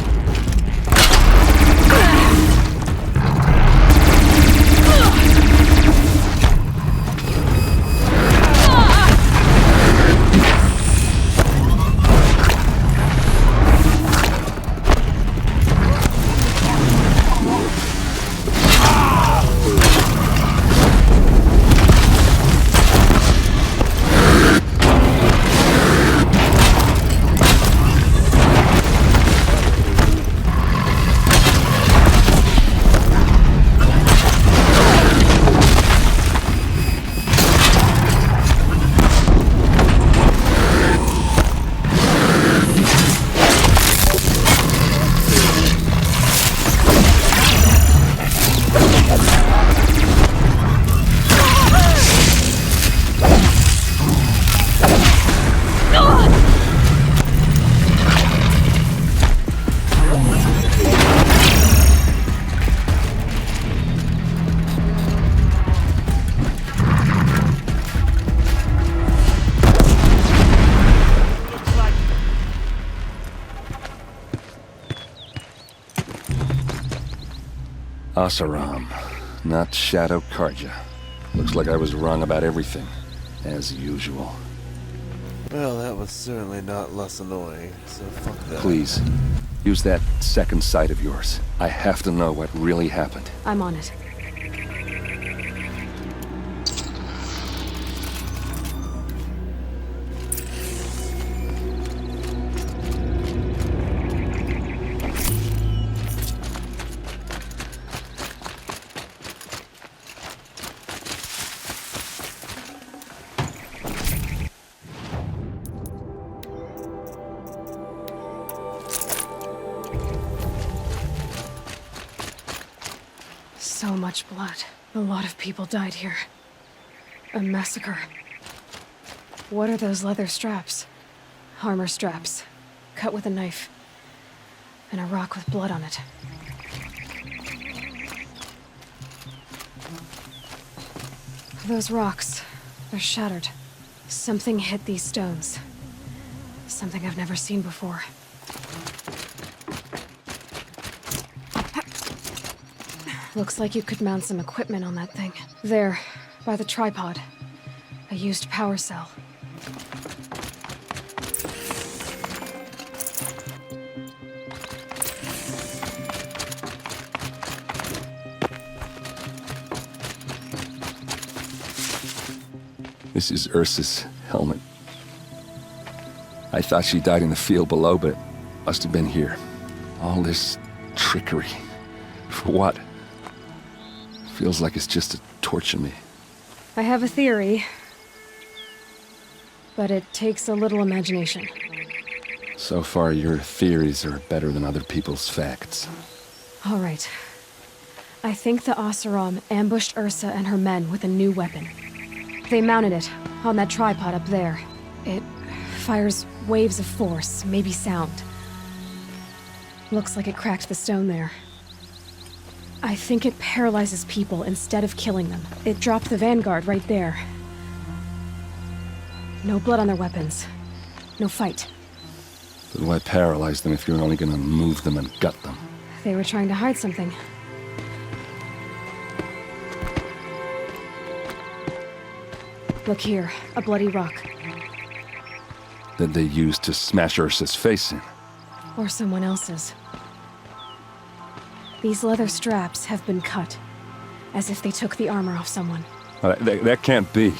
Oseram, not Shadow Carja. Looks like I was wrong about everything, as usual. Well, that was certainly not less annoying, so fuck that. Please, use that second sight of yours. I have to know what really happened. I'm on it. So much blood. A lot of people died here. A massacre. What are those leather straps? Armor straps. Cut with a knife. And a rock with blood on it. Those rocks. They're shattered. Something hit these stones. Something I've never seen before. Looks like you could mount some equipment on that thing. There, by the tripod. A used power cell. This is Ursa's helmet. I thought she died in the field below, but must have been here. All this trickery. For what? Feels like it's just to torture me. I have a theory. But it takes a little imagination. So far, your theories are better than other people's facts. All right. I think the Oseram ambushed Ursa and her men with a new weapon. They mounted it on that tripod up there. It fires waves of force, maybe sound. Looks like it cracked the stone there. I think it paralyzes people instead of killing them. It dropped the Vanguard right there. No blood on their weapons. No fight. But why paralyze them if you're only gonna move them and gut them? They were trying to hide something. Look here, a bloody rock. That they used to smash Ursa's face in. Or someone else's. These leather straps have been cut, as if they took the armor off someone. That can't be.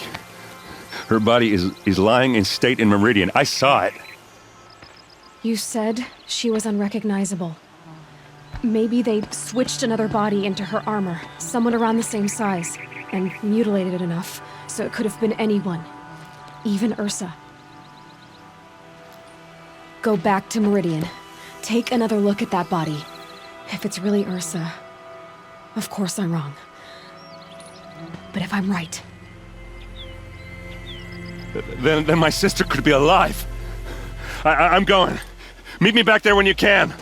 Her body is lying in state in Meridian. I saw it. You said she was unrecognizable. Maybe they switched another body into her armor, someone around the same size, and mutilated it enough so it could have been anyone, even Ursa. Go back to Meridian. Take another look at that body. If it's really Ursa, of course I'm wrong. But if I'm right... Then my sister could be alive. I'm going. Meet me back there when you can.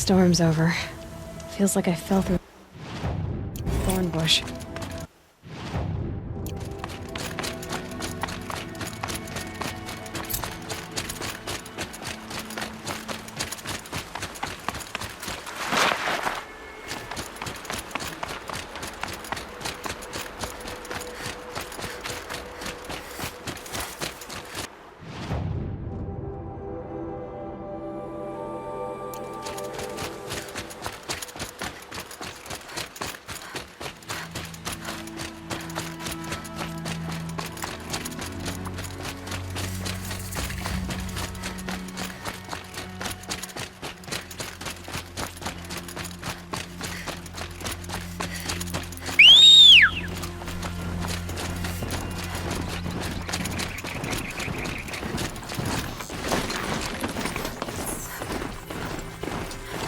storm's over. Feels like I fell through a thorn bush.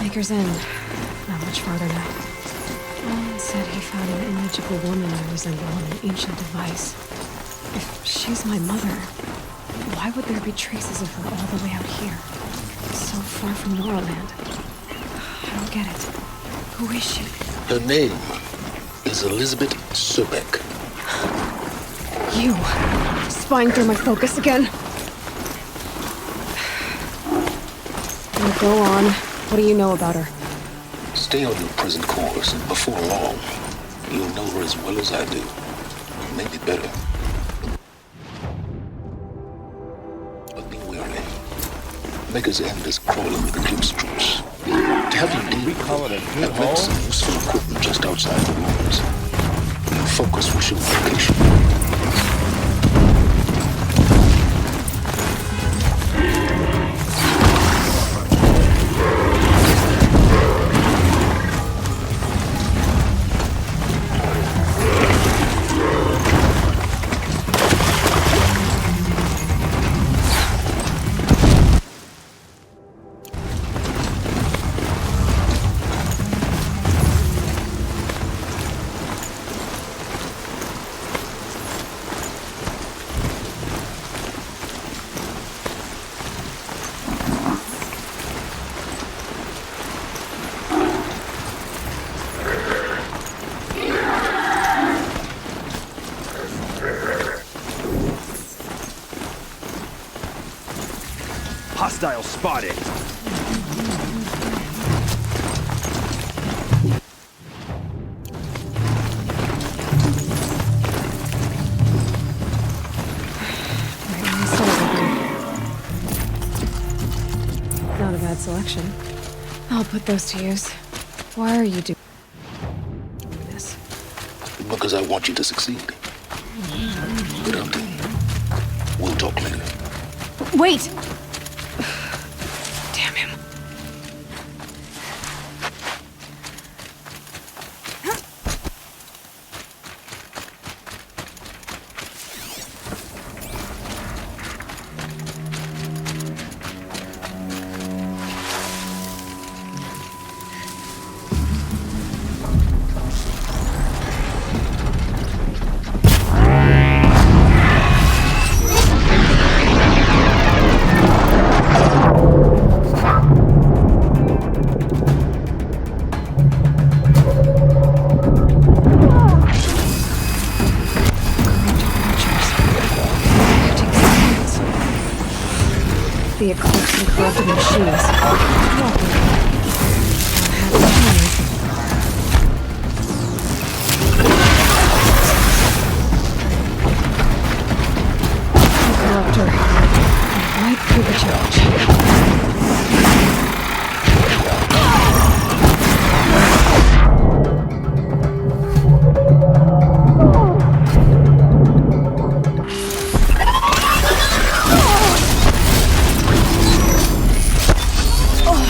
Maker's End. Not much farther now. Roland said he found an image of a woman I resemble on an ancient device. If she's my mother, why would there be traces of her all the way out here? So far from Noraland. I don't get it. Who is she? Her name is Elizabeth Sobek. You! Spying through my focus again? Now go on. What do you know about her? Stay on your present course, and before long, you'll know her as well as I do. Maybe better. But be wary. Maker's End is crawling with Eclipse troops. To help you deal with it, I've left some useful equipment just outside the walls. Your focus will show the location. Hostile spotted. Not a bad selection. I'll put those to use. Why are you doing this? Because I want you to succeed. Good hunting. We'll talk later. Wait! Damn him. The Eclipse and corrupted machines. Corruptor. Right through the charge. Oh!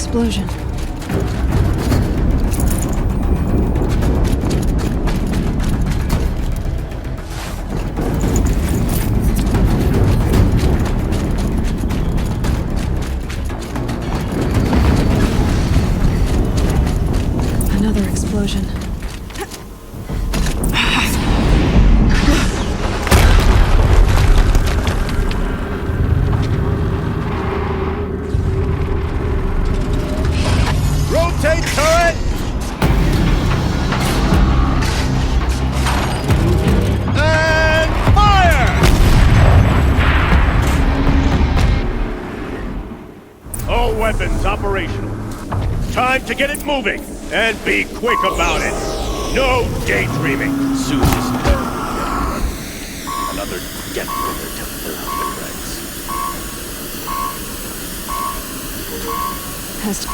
explosion. Another explosion. Rotate turret! And fire! All weapons operational. Time to get it moving, and be quick about it. No daydreaming. Susie's terrible. Another death bringer to filthy rags. Has to...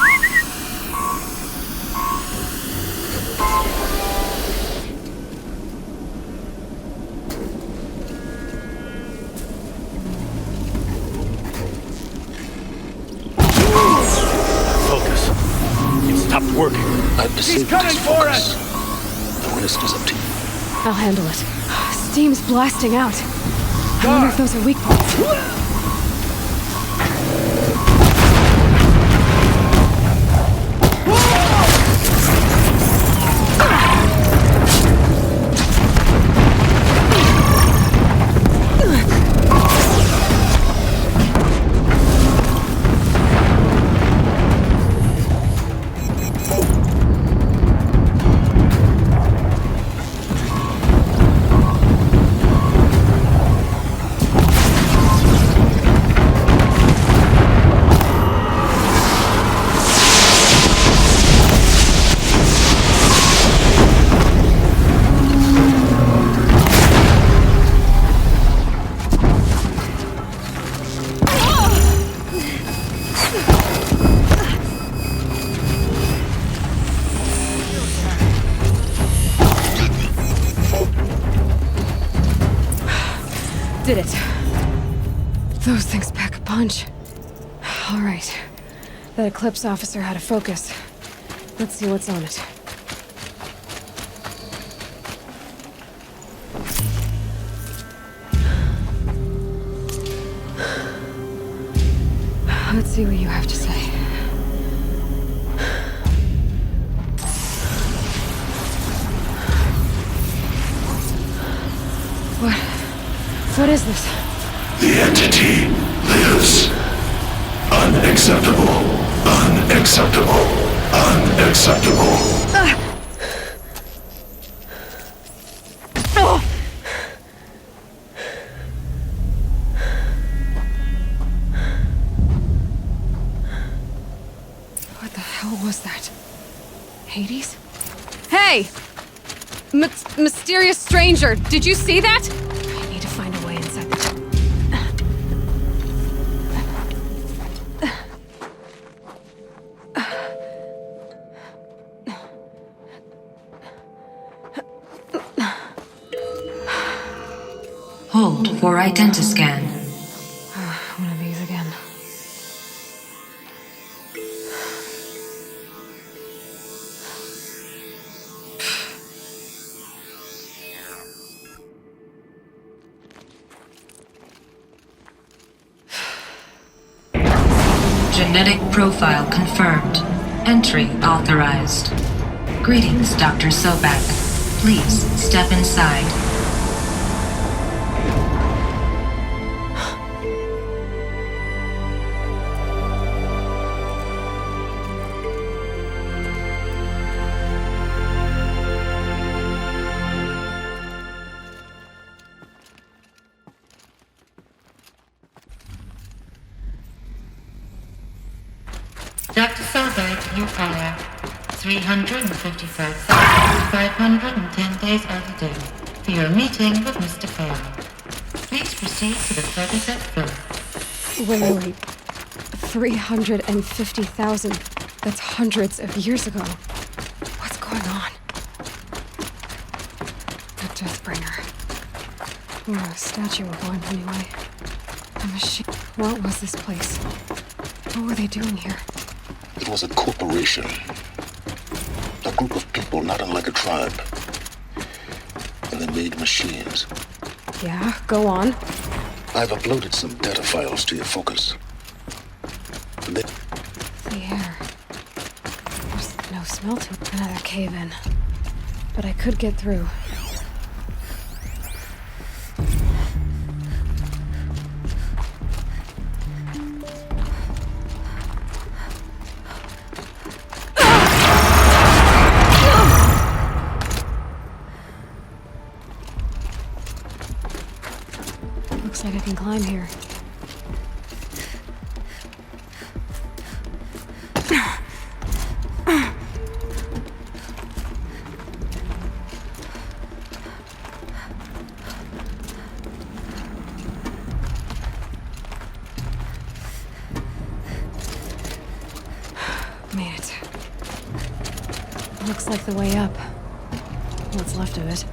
Focus. It stopped working. I've deceived coming for us! The rest is up to you. I'll handle it. Steam's blasting out. I wonder if those are weak points. Did it. Those things pack a punch. All right. That Eclipse officer had a focus. Let's see what's on it. Let's see what you have to say. What is this? The entity lives. Unacceptable. Unacceptable. Unacceptable. What the hell was that? Hades? Hey! Mysterious stranger, did you see that? I need to find a way inside the... Hold for identiscan. One of these again. Genetic profile confirmed. Entry authorized. Greetings, Dr. Sobek. Please step inside. Dr. Sobek, your caller. 355,510 days overdue for your meeting with Mr. Fair. Please proceed to the 37th floor. Wait. 350,000. That's hundreds of years ago. What's going on? The Deathbringer. Or a statue of one, anyway. A machine. What was this place? What were they doing here? It was a corporation. A group of people not unlike a tribe. And they made machines. Yeah, go on. I've uploaded some data files to your focus. The air. There's no smell to it. Another cave-in. But I could get through. Looks like I can climb here. Made it. Looks like the way up. What's left of it.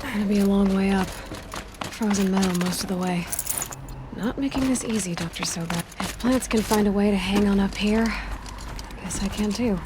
Gonna be a long way up. Frozen metal most of the way. Not making this easy, Dr. Sobek. If plants can find a way to hang on up here, guess I can too.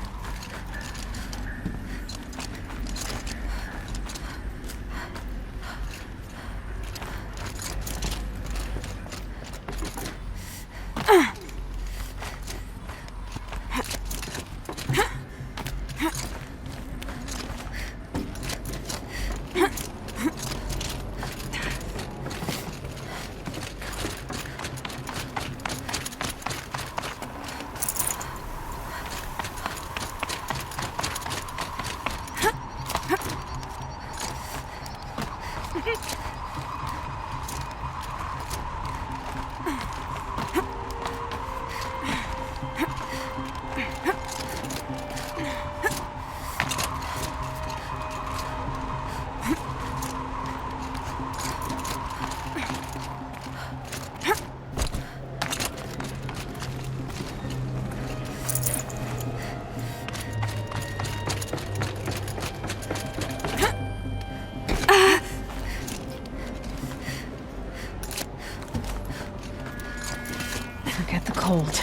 Forget the cold.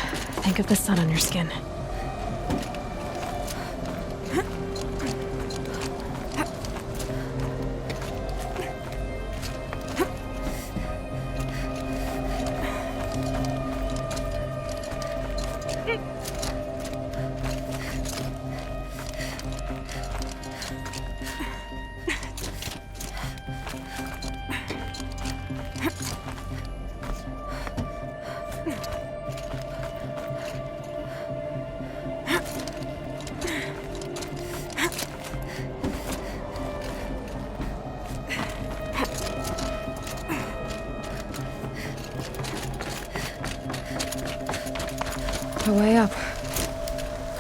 Think of the sun on your skin. The way up.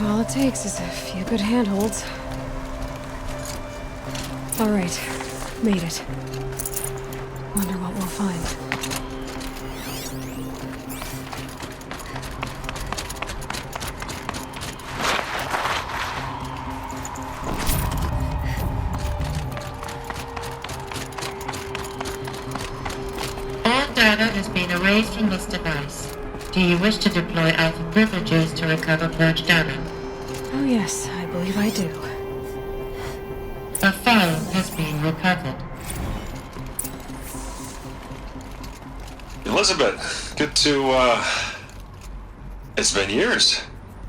All it takes is a few good handholds. All right, made it. Wonder what we'll find. All data has been erased from this device. Do you wish to deploy Alpha privileges to recover purged data? Oh yes, I believe I do. A file has been recovered. Elizabeth, good to, it's been years.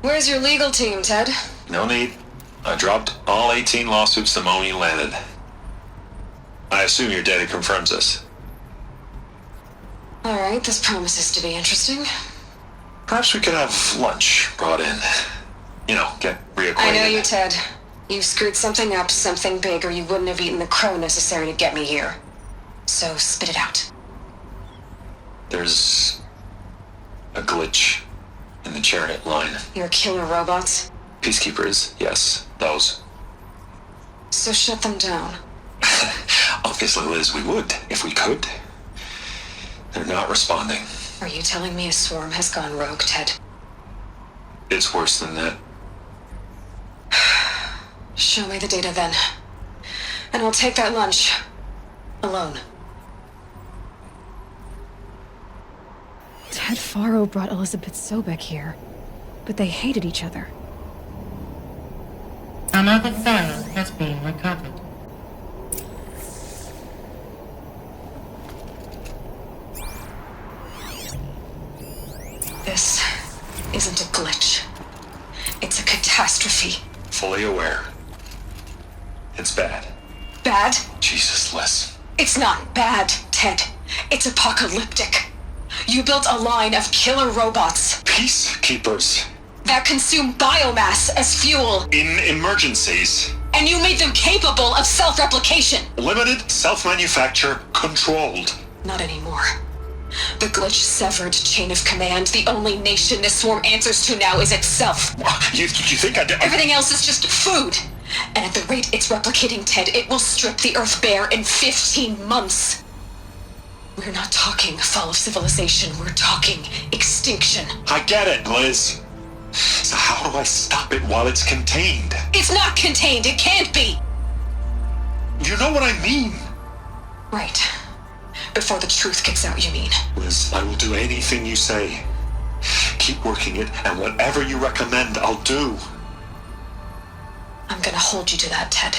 Where's your legal team, Ted? No need. I dropped all 18 lawsuits the moment you landed. I assume your data confirms this. All right, this promises to be interesting. Perhaps we could have lunch brought in. You know, get reacquainted. I know you, Ted. You screwed something up, something big, or you wouldn't have eaten the crow necessary to get me here. So spit it out. There's a glitch in the chariot line. Your killer robots? Peacekeepers, yes, those. So shut them down. Obviously, Liz, we would, if we could. They're not responding. Are you telling me a swarm has gone rogue, Ted? It's worse than that. Show me the data then. And I'll take that lunch. Alone. Ted Faro brought Elizabeth Sobek here, but they hated each other. Another file has been recovered. This isn't a glitch. It's a catastrophe. Fully aware. It's bad. Bad? Jesus, Liz. It's not bad, Ted. It's apocalyptic. You built a line of killer robots Peacekeepers. that consume biomass as fuel, In emergencies. and you made them capable of self-replication. Limited, self-manufacture, controlled. Not anymore. The glitch severed chain of command. The only nation this swarm answers to now is itself. You think I did? Everything else is just food. And at the rate it's replicating, Ted, it will strip the Earth bare in 15 months. We're not talking fall of civilization. We're talking extinction. I get it, Liz. So how do I stop it while it's contained? It's not contained. It can't be. You know what I mean. Right. Before the truth gets out, you mean? Liz, I will do anything you say. Keep working it, and whatever you recommend, I'll do. I'm gonna hold you to that, Ted.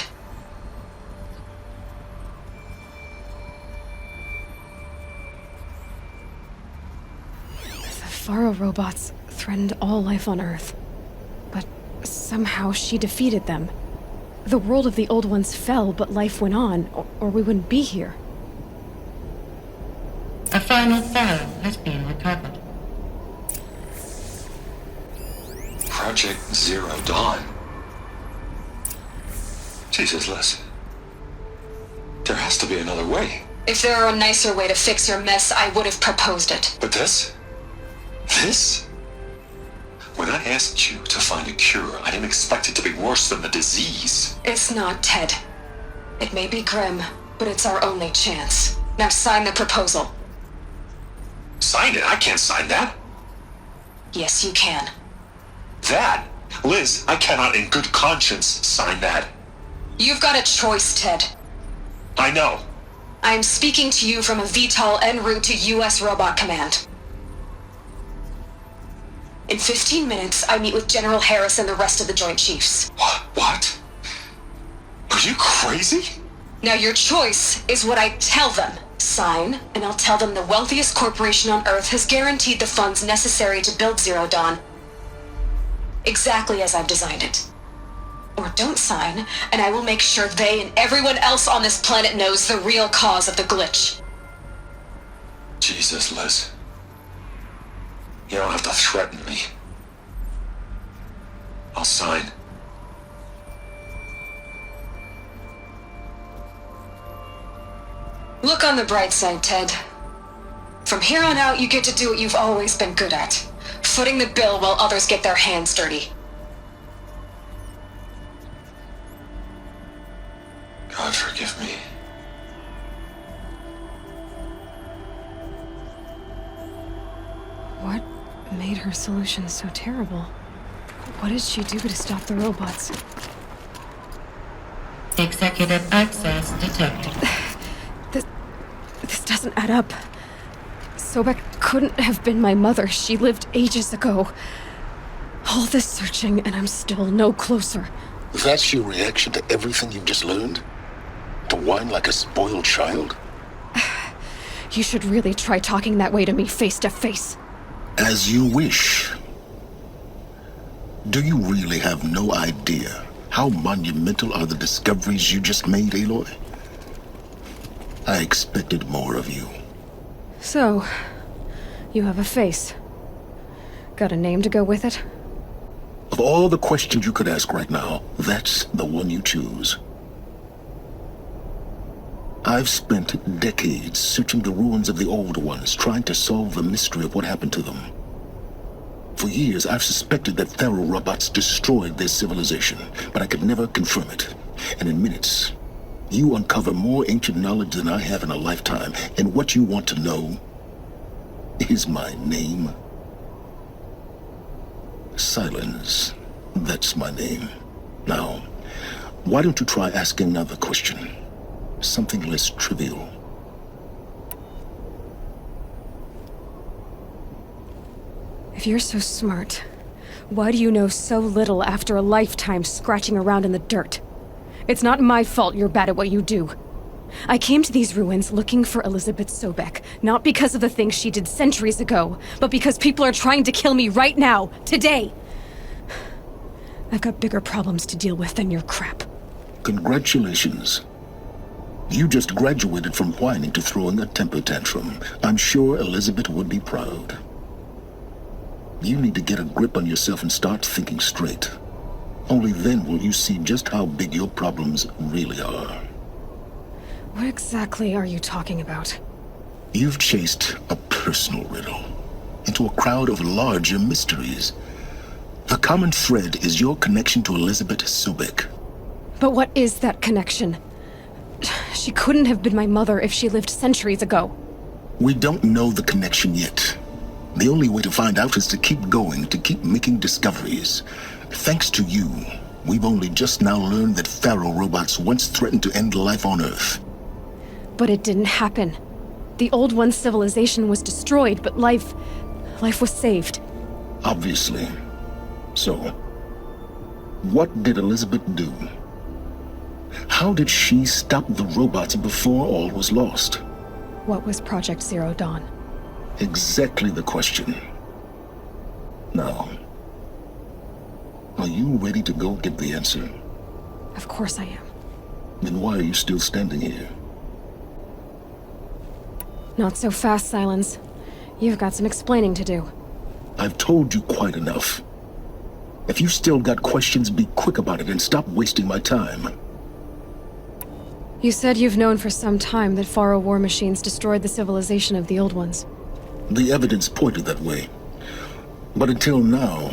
The Faro robots threatened all life on Earth. But somehow she defeated them. The world of the old ones fell, but life went on, or we wouldn't be here. A final file has been recovered. Project Zero Dawn. Jesus, Liz. There has to be another way. If there were a nicer way to fix your mess, I would have proposed it. But this? This? When I asked you to find a cure, I didn't expect it to be worse than the disease. It's not, Ted. It may be grim, but it's our only chance. Now sign the proposal. Sign it? I can't sign that. Yes, you can. That? Liz, I cannot in good conscience sign that. You've got a choice, Ted. I know. I am speaking to you from a VTOL en route to U.S. Robot Command. In 15 minutes, I meet with General Harris and the rest of the Joint Chiefs. What? Are you crazy? Now your choice is what I tell them. Sign, and I'll tell them the wealthiest corporation on Earth has guaranteed the funds necessary to build Zero Dawn. Exactly as I've designed it. Or don't sign, and I will make sure they and everyone else on this planet knows the real cause of the glitch. Jesus, Liz. You don't have to threaten me. I'll sign. Look on the bright side, Ted. From here on out, you get to do what you've always been good at. Footing the bill while others get their hands dirty. God forgive me. What made her solution so terrible? What did she do to stop the robots? Executive access detected. This doesn't add up. Sobek couldn't have been my mother. She lived ages ago. All this searching, and I'm still no closer. That's your reaction to everything you've just learned? To whine like a spoiled child? You should really try talking that way to me face to face. As you wish. Do you really have no idea how monumental are the discoveries you just made, Aloy? I expected more of you. So, you have a face. Got a name to go with it? Of all the questions you could ask right now, that's the one you choose. I've spent decades searching the ruins of the old ones, trying to solve the mystery of what happened to them. For years, I've suspected that Faro robots destroyed their civilization, but I could never confirm it. And in minutes, you uncover more ancient knowledge than I have in a lifetime, and what you want to know is my name. Silence. That's my name. Now, why don't you try asking another question? Something less trivial. If you're so smart, why do you know so little after a lifetime scratching around in the dirt? It's not my fault you're bad at what you do. I came to these ruins looking for Elizabeth Sobek, not because of the things she did centuries ago, but because people are trying to kill me right now, today. I've got bigger problems to deal with than your crap. Congratulations. You just graduated from whining to throwing a temper tantrum. I'm sure Elizabeth would be proud. You need to get a grip on yourself and start thinking straight. Only then will you see just how big your problems really are. What exactly are you talking about? You've chased a personal riddle into a crowd of larger mysteries. The common thread is your connection to Elizabeth Sobek. But what is that connection? She couldn't have been my mother if she lived centuries ago. We don't know the connection yet. The only way to find out is to keep going, to keep making discoveries. Thanks to you, we've only just now learned that Pharaoh robots once threatened to end life on Earth. But it didn't happen. The Old One's civilization was destroyed, but life was saved. Obviously. So, what did Elizabeth do? How did she stop the robots before all was lost? What was Project Zero Dawn? Exactly the question. Now, are you ready to go get the answer? Of course I am. Then why are you still standing here? Not so fast, Silence. You've got some explaining to do. I've told you quite enough. If you've still got questions, be quick about it and stop wasting my time. You said you've known for some time that Faro war machines destroyed the civilization of the Old Ones. The evidence pointed that way. But until now,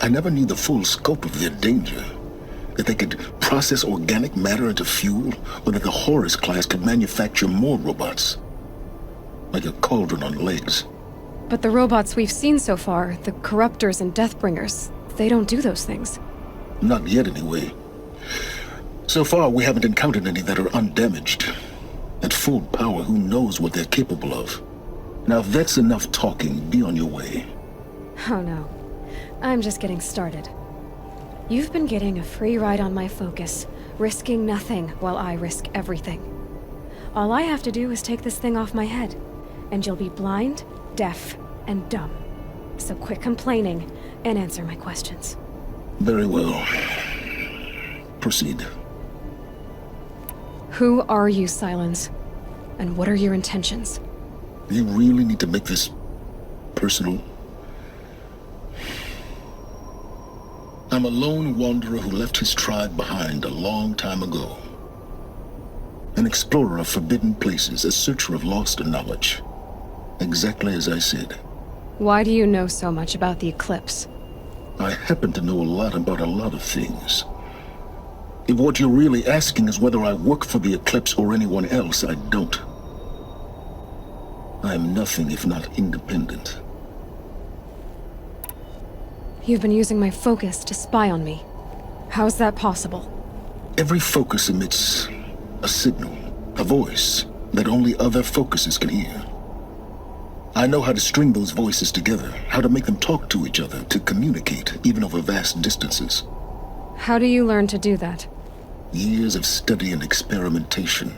I never knew the full scope of their danger. That they could process organic matter into fuel, or that the Horus class could manufacture more robots. Like a cauldron on legs. But the robots we've seen so far, the Corruptors and Deathbringers, they don't do those things. Not yet, anyway. So far, we haven't encountered any that are undamaged. At full power, who knows what they're capable of? Now, if that's enough talking, be on your way. Oh no. I'm just getting started. You've been getting a free ride on my focus, risking nothing while I risk everything. All I have to do is take this thing off my head, and you'll be blind, deaf, and dumb. So quit complaining and answer my questions. Very well. Proceed. Who are you, Silence? And what are your intentions? You really need to make this personal? I'm a lone wanderer who left his tribe behind a long time ago. An explorer of forbidden places, a searcher of lost knowledge. Exactly as I said. Why do you know so much about the Eclipse? I happen to know a lot about a lot of things. If what you're really asking is whether I work for the Eclipse or anyone else, I don't. I am nothing if not independent. You've been using my focus to spy on me. How's that possible? Every focus emits a signal, a voice, that only other focuses can hear. I know how to string those voices together, how to make them talk to each other, to communicate, even over vast distances. How do you learn to do that? Years of study and experimentation.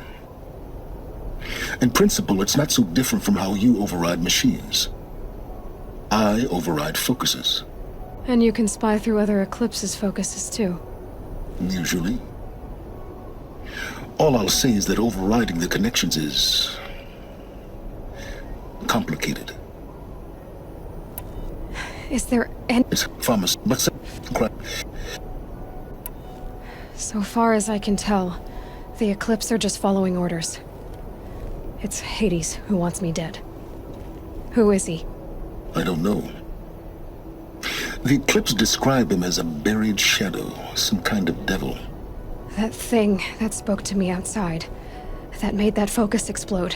In principle, it's not so different from how you override machines. I override focuses. And you can spy through other Eclipse's focuses too. Usually. All I'll say is that overriding the connections is complicated. Is there any... It's famous, but so far as I can tell, the Eclipse are just following orders. It's Hades who wants me dead. Who is he? I don't know. The Eclipse describe him as a buried shadow, some kind of devil. That thing that spoke to me outside, that made that focus explode.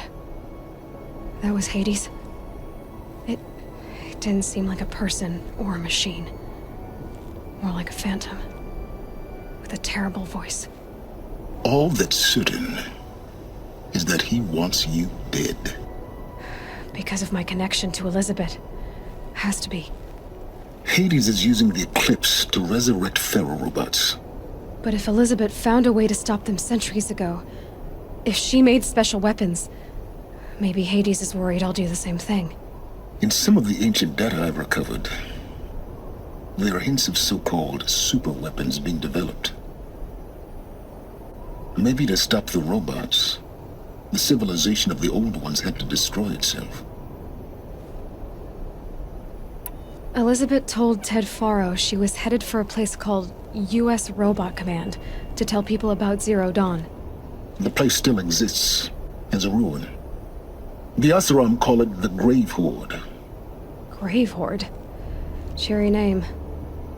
That was Hades? It didn't seem like a person or a machine. More like a phantom. With a terrible voice. All that's certain is that he wants you dead. Because of my connection to Elizabeth. Has to be. Hades is using the Eclipse to resurrect ferrorobots. But if Elizabeth found a way to stop them centuries ago, if she made special weapons, maybe Hades is worried I'll do the same thing. In some of the ancient data I've recovered, there are hints of so-called super weapons being developed. Maybe to stop the robots, the civilization of the old ones had to destroy itself. Elizabeth told Ted Faro she was headed for a place called U.S. Robot Command to tell people about Zero Dawn. The place still exists as a ruin. The Asaram call it the Grave Horde. Grave Horde? Cheery name.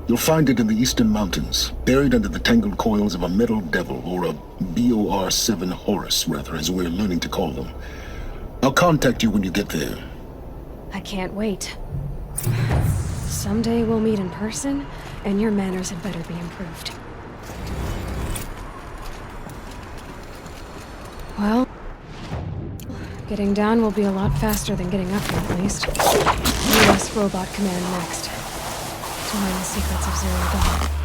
You'll find it in the Eastern Mountains, buried under the tangled coils of a metal devil, or a BOR-7 Horus, rather, as we're learning to call them. I'll contact you when you get there. I can't wait. Someday we'll meet in person, and your manners had better be improved. Well, getting down will be a lot faster than getting up here, at least. U.S. Robot Command next. To learn the secrets of Zero Dawn.